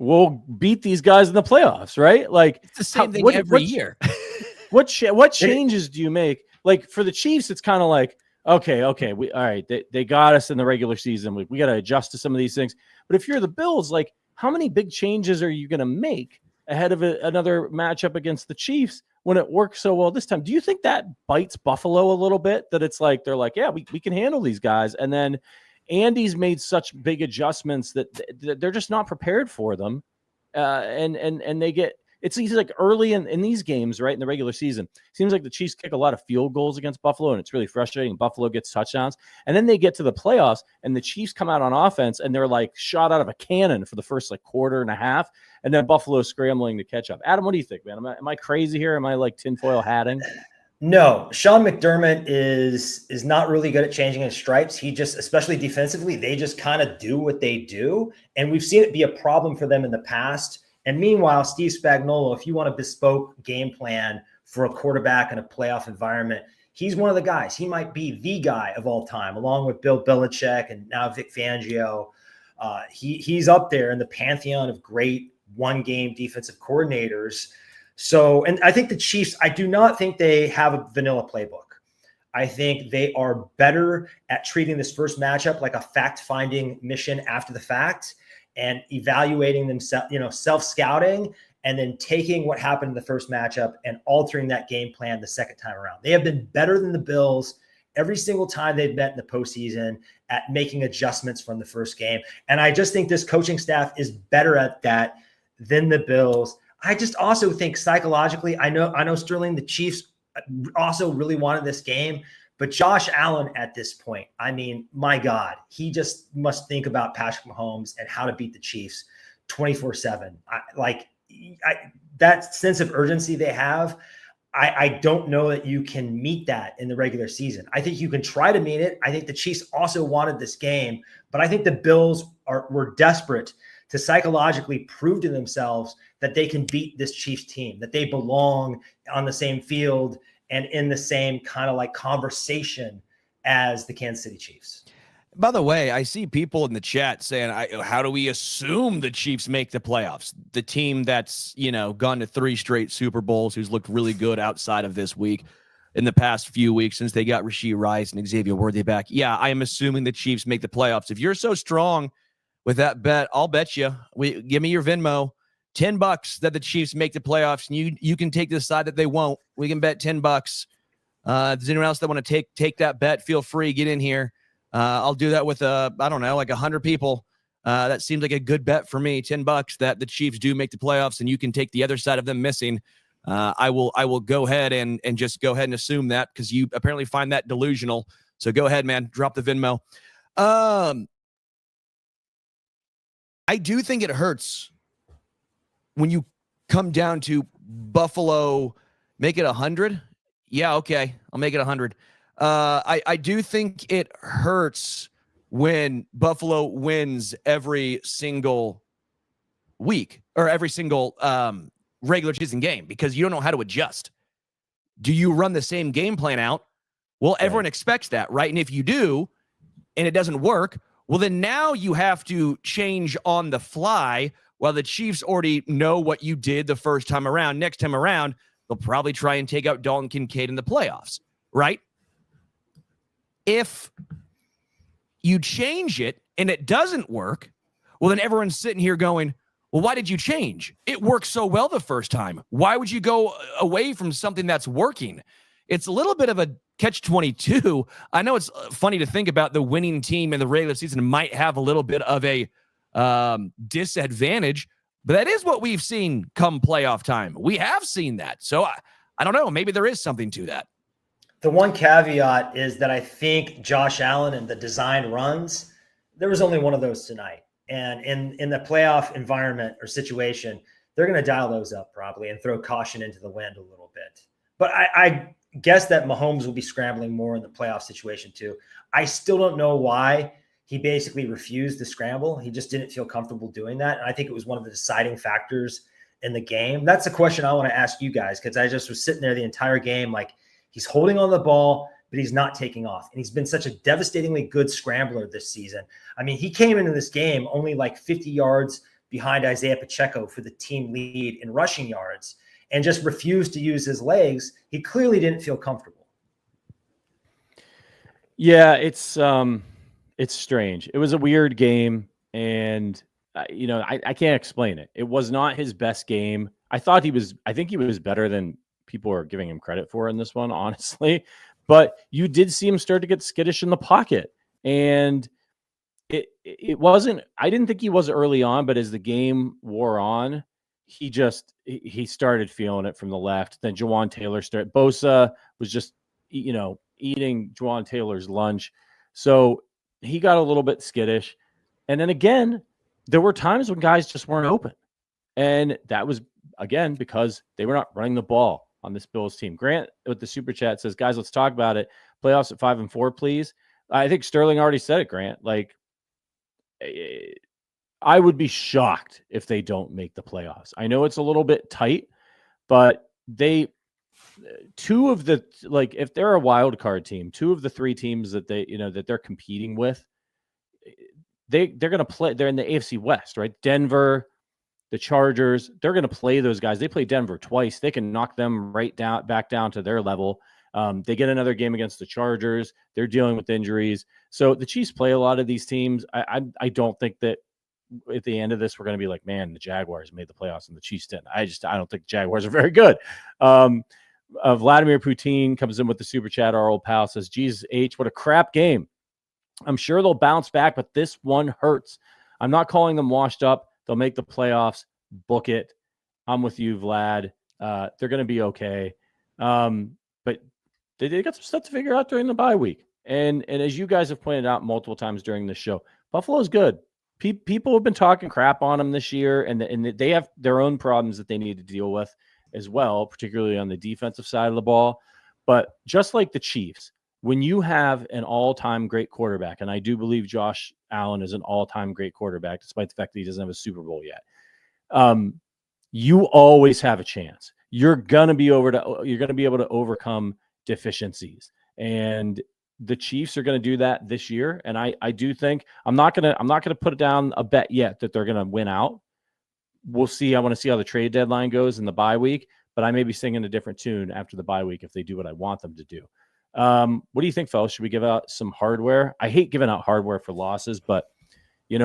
we'll beat these guys in the playoffs, right? Like, it's the same thing every year. What changes do you make? Like for the Chiefs, it's kind of like, okay, all right, they got us in the regular season. We got to adjust to some of these things. But if you're the Bills, like, how many big changes are you going to make ahead of another matchup against the Chiefs when it works so well this time? Do you think that bites Buffalo a little bit? That it's like they're like, yeah, we can handle these guys, and then Andy's made such big adjustments that they're just not prepared for them, and they get. It's like early in these games, right, in the regular season. Seems like the Chiefs kick a lot of field goals against Buffalo, and it's really frustrating. Buffalo gets touchdowns. And then they get to the playoffs, and the Chiefs come out on offense, and they're like shot out of a cannon for the first like quarter and a half, and then Buffalo scrambling to catch up. Adam, what do you think, man? Am I crazy here? Am I like tinfoil hatting? No, Sean McDermott is not really good at changing his stripes. He just, especially defensively, they just kind of do what they do. And we've seen it be a problem for them in the past. And meanwhile, Steve Spagnuolo, if you want a bespoke game plan for a quarterback in a playoff environment, He's one of the guys. He might be the guy of all time, along with Bill Belichick and now Vic Fangio. He's up there in the pantheon of great one-game defensive coordinators. So, and I think the Chiefs, I do not think they have a vanilla playbook. I think they are better at treating this first matchup like a fact-finding mission after the fact and evaluating themselves, self-scouting, and then taking what happened in the first matchup and altering that game plan the second time around. They have been better than the Bills every single time they've met in the postseason at making adjustments from the first game. And I just think this coaching staff is better at that than the Bills. I just also think psychologically, I know Sterling, the Chiefs also really wanted this game, but Josh Allen at this point, I mean, my God, he just must think about Patrick Mahomes and how to beat the Chiefs 24/7. That sense of urgency they have, I don't know that you can meet that in the regular season. I think you can try to meet it. I think the Chiefs also wanted this game, but I think the Bills were desperate to psychologically prove to themselves that they can beat this Chiefs team, that they belong on the same field and in the same kind of like conversation as the Kansas City Chiefs. By the way, I see people in the chat saying, how do we assume the Chiefs make the playoffs? The team that's, gone to 3 straight Super Bowls, who's looked really good outside of this week in the past few weeks since they got Rashee Rice and Xavier Worthy back. Yeah, I am assuming the Chiefs make the playoffs. If you're so strong with that bet, I'll bet you. Give me your Venmo. $10 that the Chiefs make the playoffs, and you can take the side that they won't. We can bet $10. If there's anyone else that want to take that bet, feel free, get in here. I'll do that with like 100 people. That seems like a good bet for me. $10 that the Chiefs do make the playoffs, and you can take the other side of them missing. I will go ahead and just go ahead and assume that, because you apparently find that delusional. So go ahead, man. Drop the Venmo. I do think it hurts when you come down to Buffalo. Make it 100. Yeah, okay. I'll make it 100. I do think it hurts when Buffalo wins every single week or every single regular season game, because you don't know how to adjust. Do you run the same game plan out? Well, everyone expects that, right? And if you do, and it doesn't work, well, then now you have to change on the fly, while the Chiefs already know what you did the first time around. Next time around, they'll probably try and take out Dalton Kincaid in the playoffs, right? If you change it and it doesn't work, well, then everyone's sitting here going, well, why did you change? It worked so well the first time. Why would you go away from something that's working? It's a little bit of a catch-22. I know it's funny to think about the winning team in the regular season might have a little bit of a disadvantage, but that is what we've seen come playoff time. We have seen that. So I don't know. Maybe there is something to that. The one caveat is that I think Josh Allen and the design runs, there was only one of those tonight. And in the playoff environment or situation, they're going to dial those up probably and throw caution into the wind a little bit. But I guess that Mahomes will be scrambling more in the playoff situation too. I still don't know why he basically refused the scramble. He just didn't feel comfortable doing that. And I think it was one of the deciding factors in the game. That's a question I want to ask you guys, because I just was sitting there the entire game like, he's holding on the ball, but he's not taking off. And he's been such a devastatingly good scrambler this season. I mean, he came into this game only like 50 yards behind Isaiah Pacheco for the team lead in rushing yards and just refused to use his legs. He clearly didn't feel comfortable. Yeah, it's strange. It was a weird game, and I can't explain it. It was not his best game. I think he was better than people are giving him credit for in this one, honestly. But you did see him start to get skittish in the pocket, and it wasn't. I didn't think he was early on, but as the game wore on, he started feeling it from the left. Then Jawan Taylor started. Bosa was just eating Jawan Taylor's lunch, so he got a little bit skittish. And then again, there were times when guys just weren't open, and that was again because they were not running the ball on this Bills team. Grant with the super chat says, guys, let's talk about it. Playoffs at 5-4, please. I think Sterling already said it, Grant. Like, I would be shocked if they don't make the playoffs. I know it's a little bit tight, but they two of the, like, if they're a wild card team, two of the three teams that that they're competing with, they're going to play. They're in the AFC West, right? Denver, the Chargers, they're going to play those guys. They play Denver twice. They can knock them back down to their level. They get another game against the Chargers. They're dealing with injuries. So the Chiefs play a lot of these teams. I don't think that at the end of this, we're going to be like, man, the Jaguars made the playoffs and the Chiefs didn't. I don't think the Jaguars are very good. Vladimir Putin comes in with the super chat. Our old pal says, Jesus H, what a crap game. I'm sure they'll bounce back, but this one hurts. I'm not calling them washed up. They'll make the playoffs. Book it. I'm with you, Vlad. They're going to be okay. But they got some stuff to figure out during the bye week. And as you guys have pointed out multiple times during the show, Buffalo's good. People have been talking crap on them this year, and they have their own problems that they need to deal with as well, particularly on the defensive side of the ball. But just like the Chiefs, when you have an all-time great quarterback, and I do believe Josh Allen is an all-time great quarterback, despite the fact that he doesn't have a Super Bowl yet, you always have a chance. You're gonna be able to overcome deficiencies, and the Chiefs are going to do that this year. And I do think I'm not gonna put down a bet yet that they're going to win out. We'll see. I want to see how the trade deadline goes in the bye week, but I may be singing a different tune after the bye week if they do what I want them to do. What do you think, fellas? Should we give out some hardware? I hate giving out hardware for losses, but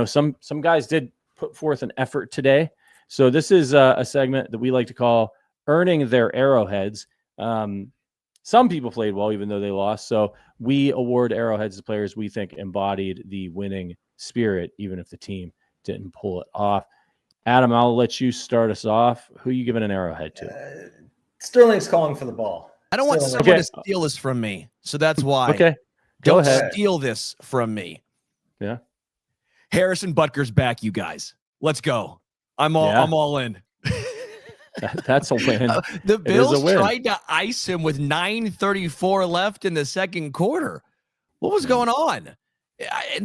some guys did put forth an effort today. So this is a segment that we like to call Earning Their Arrowheads. Some people played well, even though they lost. So we award Arrowheads to players we think embodied the winning spirit, even if the team didn't pull it off. Adam, I'll let you start us off. Who are you giving an Arrowhead to? Sterling's calling for the ball. I don't want someone to steal this from me, so that's why. Okay, go ahead. Don't steal this from me. Yeah. Harrison Butker's back, you guys. Let's go. I'm all in. That's a win. The Bills tried to ice him with 9:34 left in the second quarter. What was going on?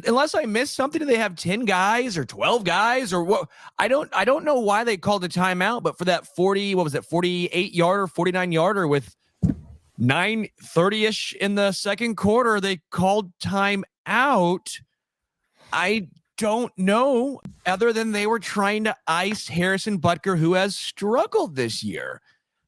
Unless I missed something, do they have 10 guys or 12 guys or what? I don't know why they called a timeout, but for that 48-yarder, 49-yarder with 9:30-ish in the second quarter, they called timeout. I don't know, other than they were trying to ice Harrison Butker, who has struggled this year.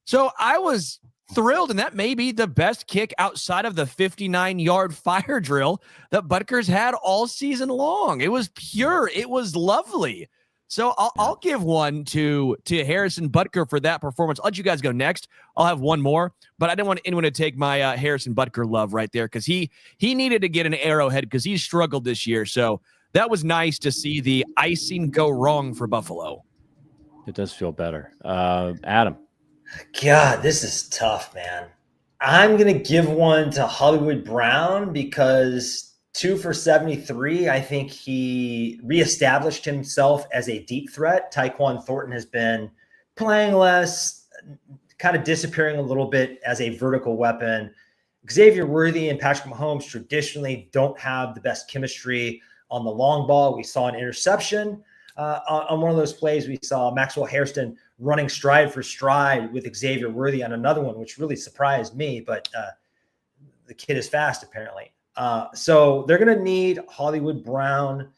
So I was thrilled, and that may be the best kick outside of the 59-yard fire drill that Butker's had all season long. It was pure. It was lovely. So I'll give one to Harrison Butker for that performance. I'll let you guys go next. I'll have one more, but I didn't want anyone to take my Harrison Butker love right there because he needed to get an Arrowhead because he struggled this year. So that was nice to see the icing go wrong for Buffalo. It does feel better. Adam. God, this is tough, man. I'm going to give one to Hollywood Brown because 2 for 73. I think he reestablished himself as a deep threat. Tyquan Thornton has been playing less, kind of disappearing a little bit as a vertical weapon. Xavier Worthy and Patrick Mahomes traditionally don't have the best chemistry on the long ball. We saw an interception on one of those plays. We saw Maxwell Hairston running stride for stride with Xavier Worthy on another one, which really surprised me, but the kid is fast apparently. So they're going to need Hollywood Brown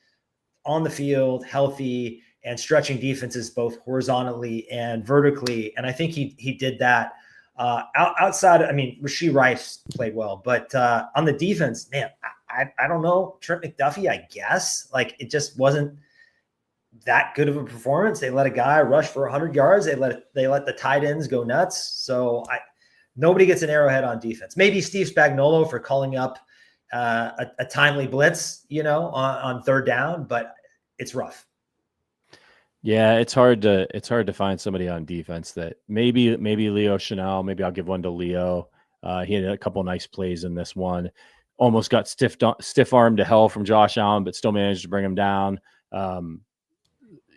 on the field, healthy and stretching defenses both horizontally and vertically. And I think he did that outside. I mean, Rashee Rice played well, but on the defense, man, I don't know. Trent McDuffie, I guess. Like, it just wasn't that good of a performance. They let a guy rush for 100 yards. They let the tight ends go nuts. So nobody gets an Arrowhead on defense. Maybe Steve Spagnuolo for calling up a timely blitz, on third down, but it's rough. Yeah, it's hard to find somebody on defense that maybe Leo Chenal. Maybe I'll give one to Leo. He had a couple nice plays in this one. Almost got stiff-armed to hell from Josh Allen, but still managed to bring him down.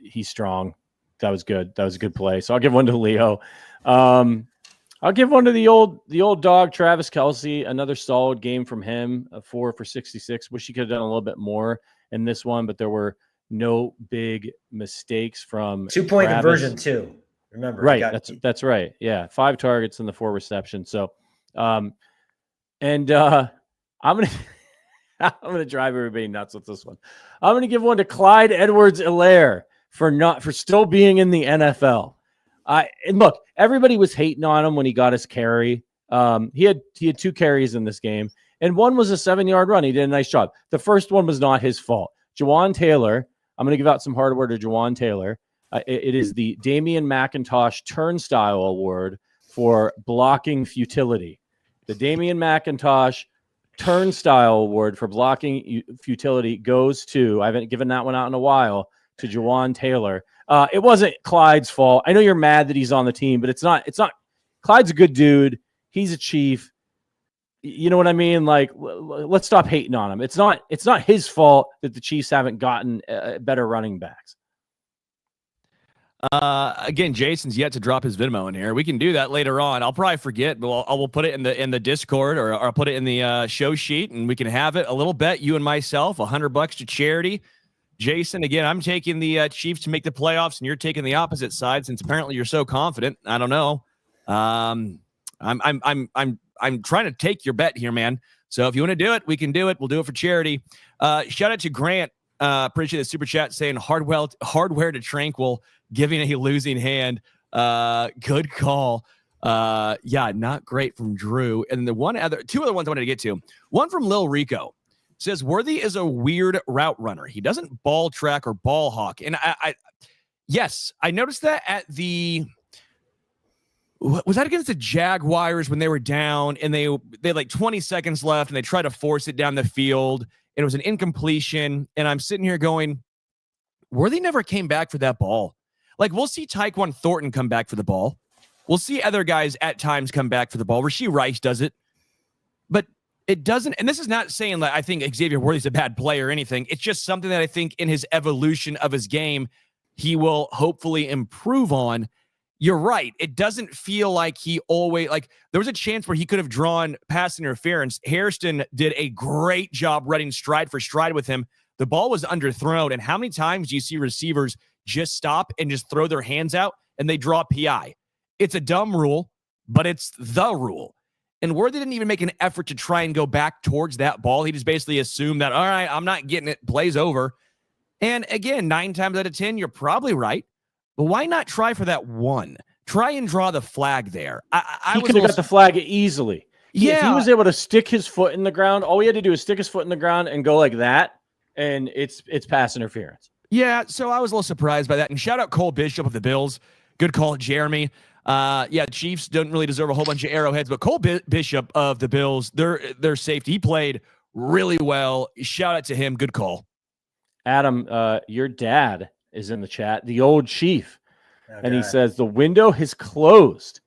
He's strong. That was good. That was a good play. So I'll give one to Leo. I'll give one to the old dog, Travis Kelce. Another solid game from him. 4 for 66. Wish he could have done a little bit more in this one, but there were no big mistakes from 2-point Travis. conversion too. Remember, Right. That's right. Yeah. 5 targets and the 4 receptions. So, I'm gonna I'm gonna drive everybody nuts with this one. I'm gonna give one to Clyde Edwards-Helaire for still being in the NFL. And look, everybody was hating on him when he got his carry. He had 2 carries in this game, and one was a 7-yard run. He did a nice job. The first one was not his fault. Jawan Taylor, I'm going to give out some hardware to Jawan Taylor. It is the Damian McIntosh Turnstile Award for blocking futility. The Damian McIntosh Turnstile Award for blocking futility goes to, I haven't given that one out in a while, to Jawan Taylor. It wasn't Clyde's fault. I know you're mad that he's on the team, but it's not. Clyde's a good dude. He's a Chief. You know what I mean? Like, let's stop hating on him. It's not his fault that the Chiefs haven't gotten better running backs. Again, Jason's yet to drop his Venmo in here. We can do that later on. I'll probably forget, but I will put it in the Discord, or I'll put it in the show sheet, and we can have it. A little bet, you and myself, $100 to charity. Jason, again, I'm taking the Chiefs to make the playoffs, and you're taking the opposite side since apparently you're so confident. I don't know. I'm trying to take your bet here, man. So if you want to do it, we can do it. We'll do it for charity. Shout out to Grant. Appreciate the super chat saying hardware to Tranquil, giving a losing hand. Good call. Yeah, not great from Drew. And the two other ones I wanted to get to. One from Lil Rico says Worthy is a weird route runner. He doesn't ball track or ball hawk. And yes, I noticed that at was that against the Jaguars when they were down and they had like 20 seconds left and they tried to force it down the field and it was an incompletion. And I'm sitting here going, Worthy never came back for that ball. Like, we'll see Tyquan Thornton come back for the ball. We'll see other guys at times come back for the ball. Rashee Rice does it, but it doesn't. And this is not saying that I think Xavier Worthy's a bad player or anything. It's just something that I think in his evolution of his game, he will hopefully improve on. You're right. It doesn't feel like he always, like, there was a chance where he could have drawn pass interference. Hairston did a great job running stride for stride with him. The ball was underthrown. And how many times do you see receivers just stop and just throw their hands out and they draw PI? It's a dumb rule, but it's the rule. And Worthy didn't even make an effort to try and go back towards that ball. He just basically assumed that, all right, I'm not getting it, plays over. And again, 9 times out of 10, you're probably right. But why not try for that one? Try and draw the flag there. He could have got the flag easily. Yeah. If he was able to stick his foot in the ground, all he had to do is stick his foot in the ground and go like that, and it's pass interference. Yeah, so I was a little surprised by that. And shout out Cole Bishop of the Bills. Good call, Jeremy. Yeah, Chiefs don't really deserve a whole bunch of arrowheads, but Cole Bishop of the Bills, their safety, he played really well. Shout out to him. Good call. Adam, your dad is in the chat, the old Chief. Okay. And he says, the window has closed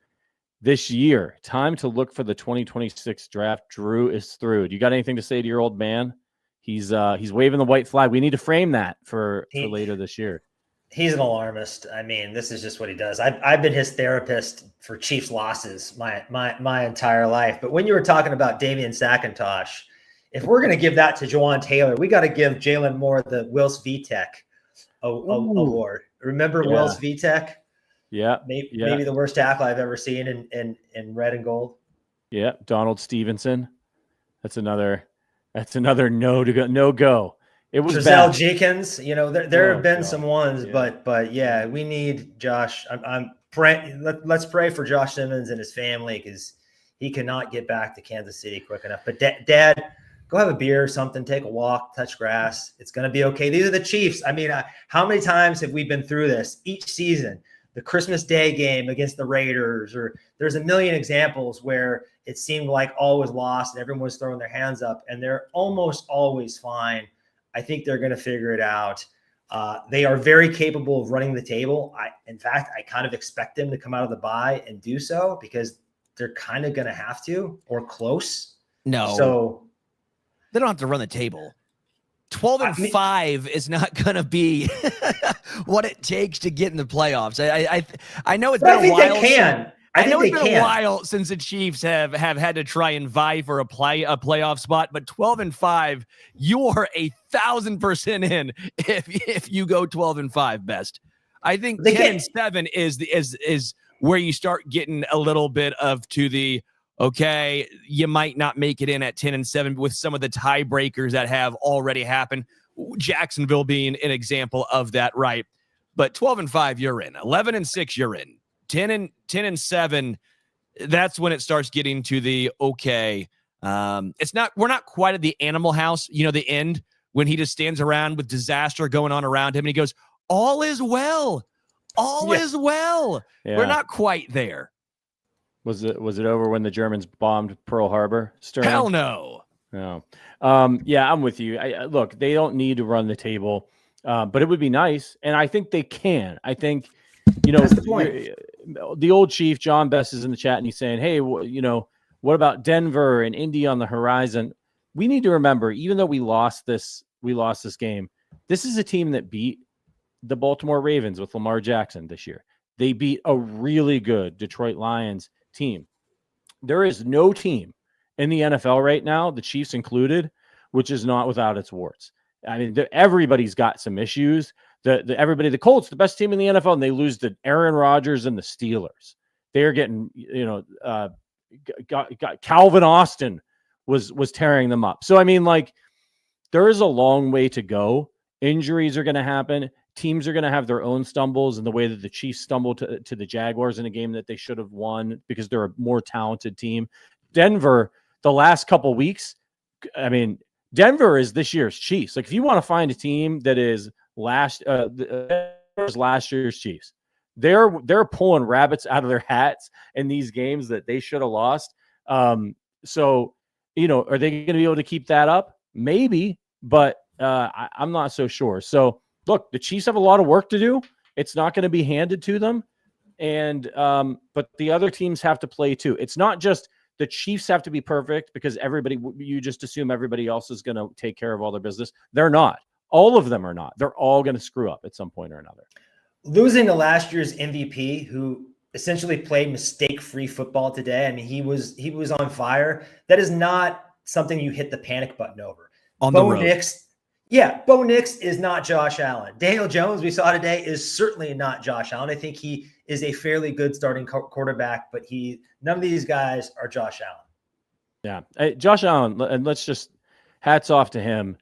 this year. Time to look for the 2026 draft. Drew is through. Do you got anything to say to your old man? He's waving the white flag. We need to frame that for later this year. He's an alarmist. I mean, this is just what he does. I've been his therapist for Chiefs losses my entire life. But when you were talking about Damian McIntosh, if we're going to give that to Jawan Taylor, we got to give Jalen Moore the Wills VTech award. Remember Wills VTech? Yeah. Maybe the worst tackle I've ever seen in red and gold. Yeah. Donald Stevenson. That's another no go. It was Giselle Jenkins. You know, there have been some ones, but yeah, we need Josh. I'm praying. Let's pray for Josh Simmons and his family because he cannot get back to Kansas City quick enough. But Dad, go have a beer or something, take a walk, touch grass. It's going to be okay. These are the Chiefs. I mean, how many times have we been through this each season? The Christmas Day game against the Raiders, or there's a million examples where it seemed like all was lost and everyone was throwing their hands up, and they're almost always fine. I think they're going to figure it out. They are very capable of running the table. In fact, I kind of expect them to come out of the bye and do so because they're kind of going to have to, or close. No. So they don't have to run the table. 12-5 is not going to be what it takes to get in the playoffs. I know it's been a while. They can. I know it's been a while since the Chiefs have had to try and vie for a playoff spot, but 12-5, you are 1,000% in if you go 12-5 best. I think They 10-7 is where you start getting a little bit of to the, okay, you might not make it in at 10-7 with some of the tiebreakers that have already happened. Jacksonville being an example of that, right? But 12-5, you're in. 11-6, you're in. 10-7, that's when it starts getting to the okay. We're not quite at the Animal House, the end when he just stands around with disaster going on around him and he goes, all is well. All is well. Yeah. We're not quite there. Was it over when the Germans bombed Pearl Harbor? Sterling? Hell no. No. Yeah, I'm with you. Look, they don't need to run the table, but it would be nice, and I think they can. I think, That's the point. The old chief, John Best, is in the chat, and he's saying, hey, what about Denver and Indy on the horizon? We need to remember, even though we lost this game, this is a team that beat the Baltimore Ravens with Lamar Jackson this year. They beat a really good Detroit Lions team. There is no team in the NFL right now, the Chiefs included, which is not without its warts. I mean, everybody's got some issues. The Colts, the best team in the NFL, and they lose to Aaron Rodgers and the Steelers. They're getting, got Calvin Austin was tearing them up. So, I mean, like, there is a long way to go. Injuries are going to happen. Teams are going to have their own stumbles in the way that the Chiefs stumbled to the Jaguars in a game that they should have won because they're a more talented team. Denver, the last couple weeks, I mean, Denver is this year's Chiefs. Like, if you want to find a team that is last year's Chiefs, they're pulling rabbits out of their hats in these games that they should have lost. So, are they going to be able to keep that up? Maybe, but I'm not so sure. So, look, the Chiefs have a lot of work to do. It's not going to be handed to them. And but the other teams have to play too. It's not just the Chiefs have to be perfect because you just assume everybody else is going to take care of all their business. They're not. All of them are not. They're all going to screw up at some point or another. Losing to last year's MVP, who essentially played mistake-free football today. I mean, he was on fire. That is not something you hit the panic button over. On the road. Bo Nix is not Josh Allen. Daniel Jones, we saw today, is certainly not Josh Allen. I think he is a fairly good starting quarterback, but none of these guys are Josh Allen. Yeah. Hey, Josh Allen, and let's just hats off to him.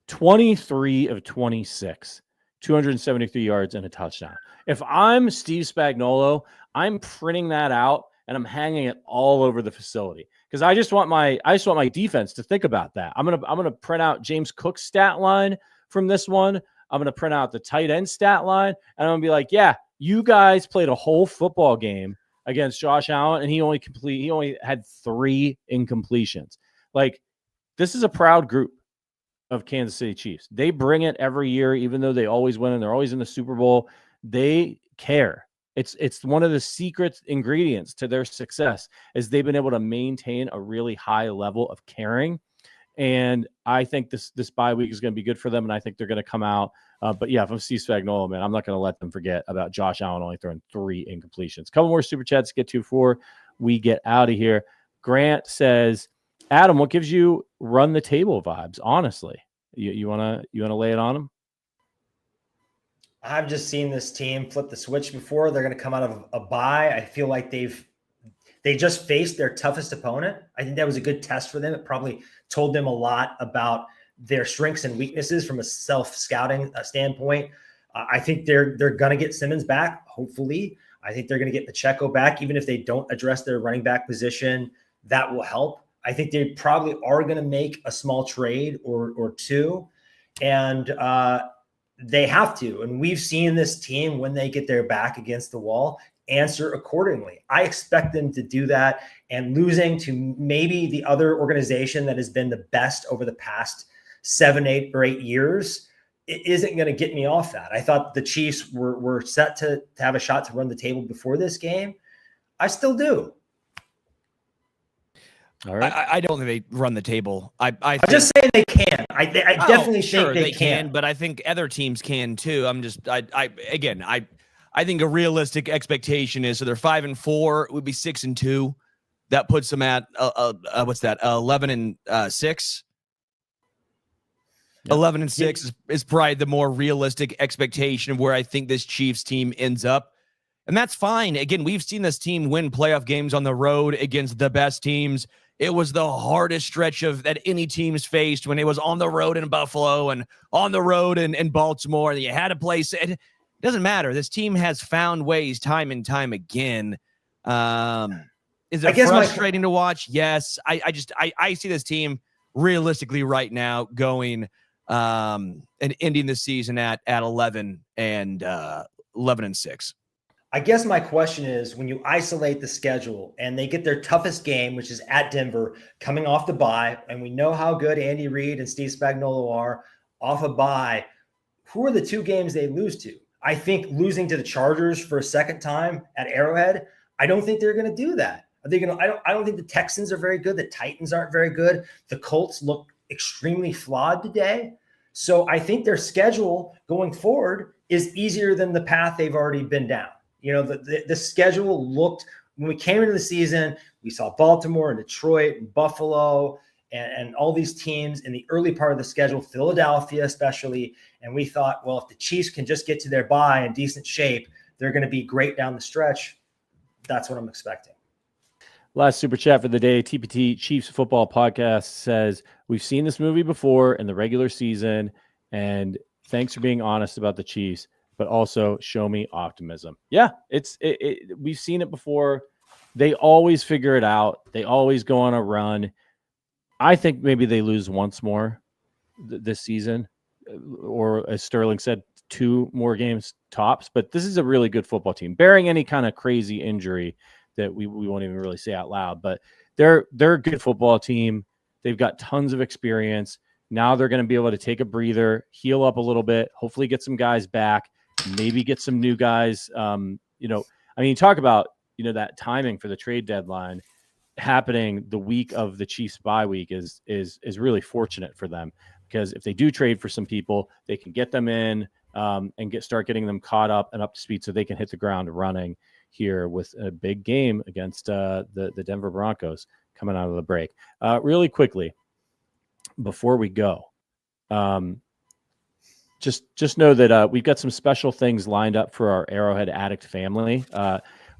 23 of 26, 273 yards and a touchdown. If I'm Steve Spagnuolo, I'm printing that out and I'm hanging it all over the facility because I just want my defense to think about that. I'm gonna print out James Cook's stat line from this one. I'm gonna print out the tight end stat line, and I'm gonna be like, yeah, you guys played a whole football game against Josh Allen, and he only had 3 incompletions. Like, this is a proud group of Kansas City Chiefs. They bring it every year, even though they always win and they're always in the Super Bowl. They care. It's one of the secret ingredients to their success is they've been able to maintain a really high level of caring. And I think this bye week is going to be good for them, and I think they're going to come out. But yeah, if I'm Steve Spagnuolo, man, I'm not going to let them forget about Josh Allen only throwing 3 incompletions. Couple more super chats to get to before we get out of here. Grant says, Adam, what gives you run the table vibes? Honestly, you wanna lay it on them? I've just seen this team flip the switch before. They're going to come out of a bye. I feel like they just faced their toughest opponent. I think that was a good test for them. It probably told them a lot about their strengths and weaknesses from a self-scouting standpoint. I think they're going to get Simmons back, hopefully. I think they're going to get Pacheco back, even if they don't address their running back position. That will help. I think they probably are going to make a small trade or two, and they have to. And we've seen this team, when they get their back against the wall, answer accordingly. I expect them to do that, and losing to maybe the other organization that has been the best over the past 7, 8, or 8 years, it isn't going to get me off that. I thought the Chiefs were set to have a shot to run the table before this game. I still do. All right. I don't think they run the table. I'm just saying they can. I definitely think they can. But I think other teams can too. I think a realistic expectation is so they're 5-4. It would be 6-2. That puts them at what's that? 11-6. Yep. 11-6 is probably the more realistic expectation of where I think this Chiefs team ends up. And that's fine. Again, we've seen this team win playoff games on the road against the best teams. It was the hardest stretch that any team's faced when it was on the road in Buffalo and on the road in Baltimore. And you had to play. It doesn't matter. This team has found ways time and time again. Is it frustrating to watch? Yes. I see this team realistically right now going and ending the season at 11-6. I guess my question is, when you isolate the schedule and they get their toughest game, which is at Denver, coming off the bye, and we know how good Andy Reid and Steve Spagnuolo are off a bye, who are the two games they lose to? I think losing to the Chargers for a second time at Arrowhead, I don't think they're going to do that. Are they going to? I don't think the Texans are very good. The Titans aren't very good. The Colts look extremely flawed today. So I think their schedule going forward is easier than the path they've already been down. You know, the schedule looked, when we came into the season, we saw Baltimore and Detroit and Buffalo and all these teams in the early part of the schedule, Philadelphia especially. And we thought, well, if the Chiefs can just get to their bye in decent shape, they're going to be great down the stretch. That's what I'm expecting. Last super chat for the day. TPT Chiefs Football Podcast says, we've seen this movie before in the regular season, and thanks for being honest about the Chiefs, but also show me optimism. Yeah, we've seen it before. They always figure it out. They always go on a run. I think maybe they lose once more this season, or as Sterling said, 2 more games tops. But this is a really good football team, bearing any kind of crazy injury that we won't even really say out loud. But they're a good football team. They've got tons of experience. Now they're going to be able to take a breather, heal up a little bit, hopefully get some guys back, maybe get some new guys. Talk about, that timing for the trade deadline happening the week of the Chiefs bye week is really fortunate for them, because if they do trade for some people, they can get them in and start getting them caught up and up to speed so they can hit the ground running here with a big game against the Denver Broncos coming out of the break. Really quickly, before we go, just know that we've got some special things lined up for our Arrowhead Addict family.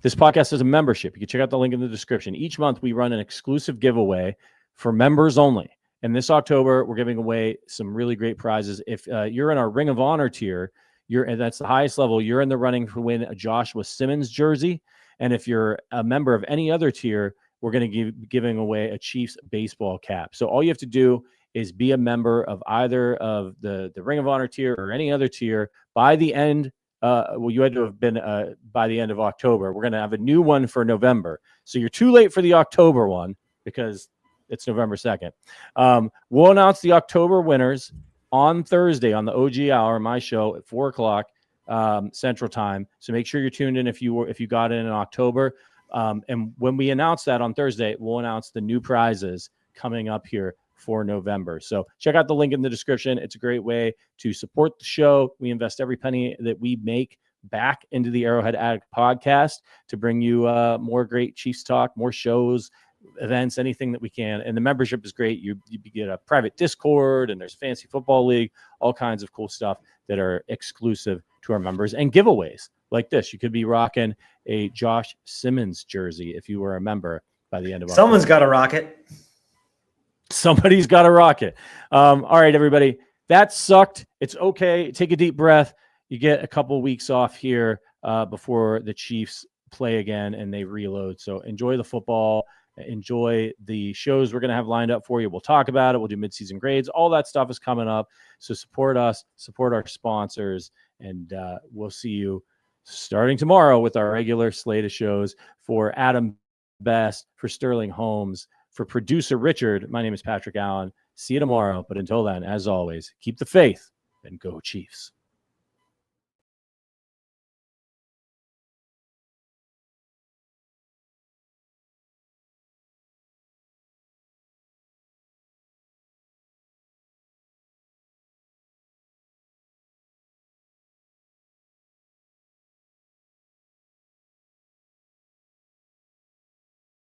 This podcast is a membership. You can check out the link in the description. Each month we run an exclusive giveaway for members only. And this October, we're giving away some really great prizes. If you're in our Ring of Honor tier, and that's the highest level, you're in the running to win a Joshua Simmons jersey. And if you're a member of any other tier, we're going to be giving away a Chiefs baseball cap. So all you have to do is be a member of either of the Ring of Honor tier or any other tier by the end. You had to have been by the end of October. We're going to have a new one for November. So you're too late for the October one because it's November 2nd. We'll announce the October winners on Thursday on the OG Hour, my show at 4:00 Central Time. So make sure you're tuned in if you got in October. And when we announce that on Thursday, we'll announce the new prizes coming up here for November. So check out the link in the description. It's a great way to support the show. We invest every penny that we make back into the Arrowhead Addict podcast to bring you more great Chiefs talk, more shows, events, anything that we can. And the membership is great. You get a private Discord, and there's Fantasy Football League, all kinds of cool stuff that are exclusive to our members, and giveaways like this. You could be rocking a Josh Simmons jersey if you were a member by the end of Someone's got to rock it. Somebody's got to rock it. All right, everybody. That sucked. It's okay. Take a deep breath. You get a couple weeks off here before the Chiefs play again and they reload. So enjoy the football. Enjoy the shows we're going to have lined up for you. We'll talk about it. We'll do midseason grades. All that stuff is coming up. So support us, support our sponsors, and we'll see you starting tomorrow with our regular slate of shows. For Adam Best, for Sterling Holmes, for producer Richard, my name is Patrick Allen. See you tomorrow. But until then, as always, keep the faith and go Chiefs.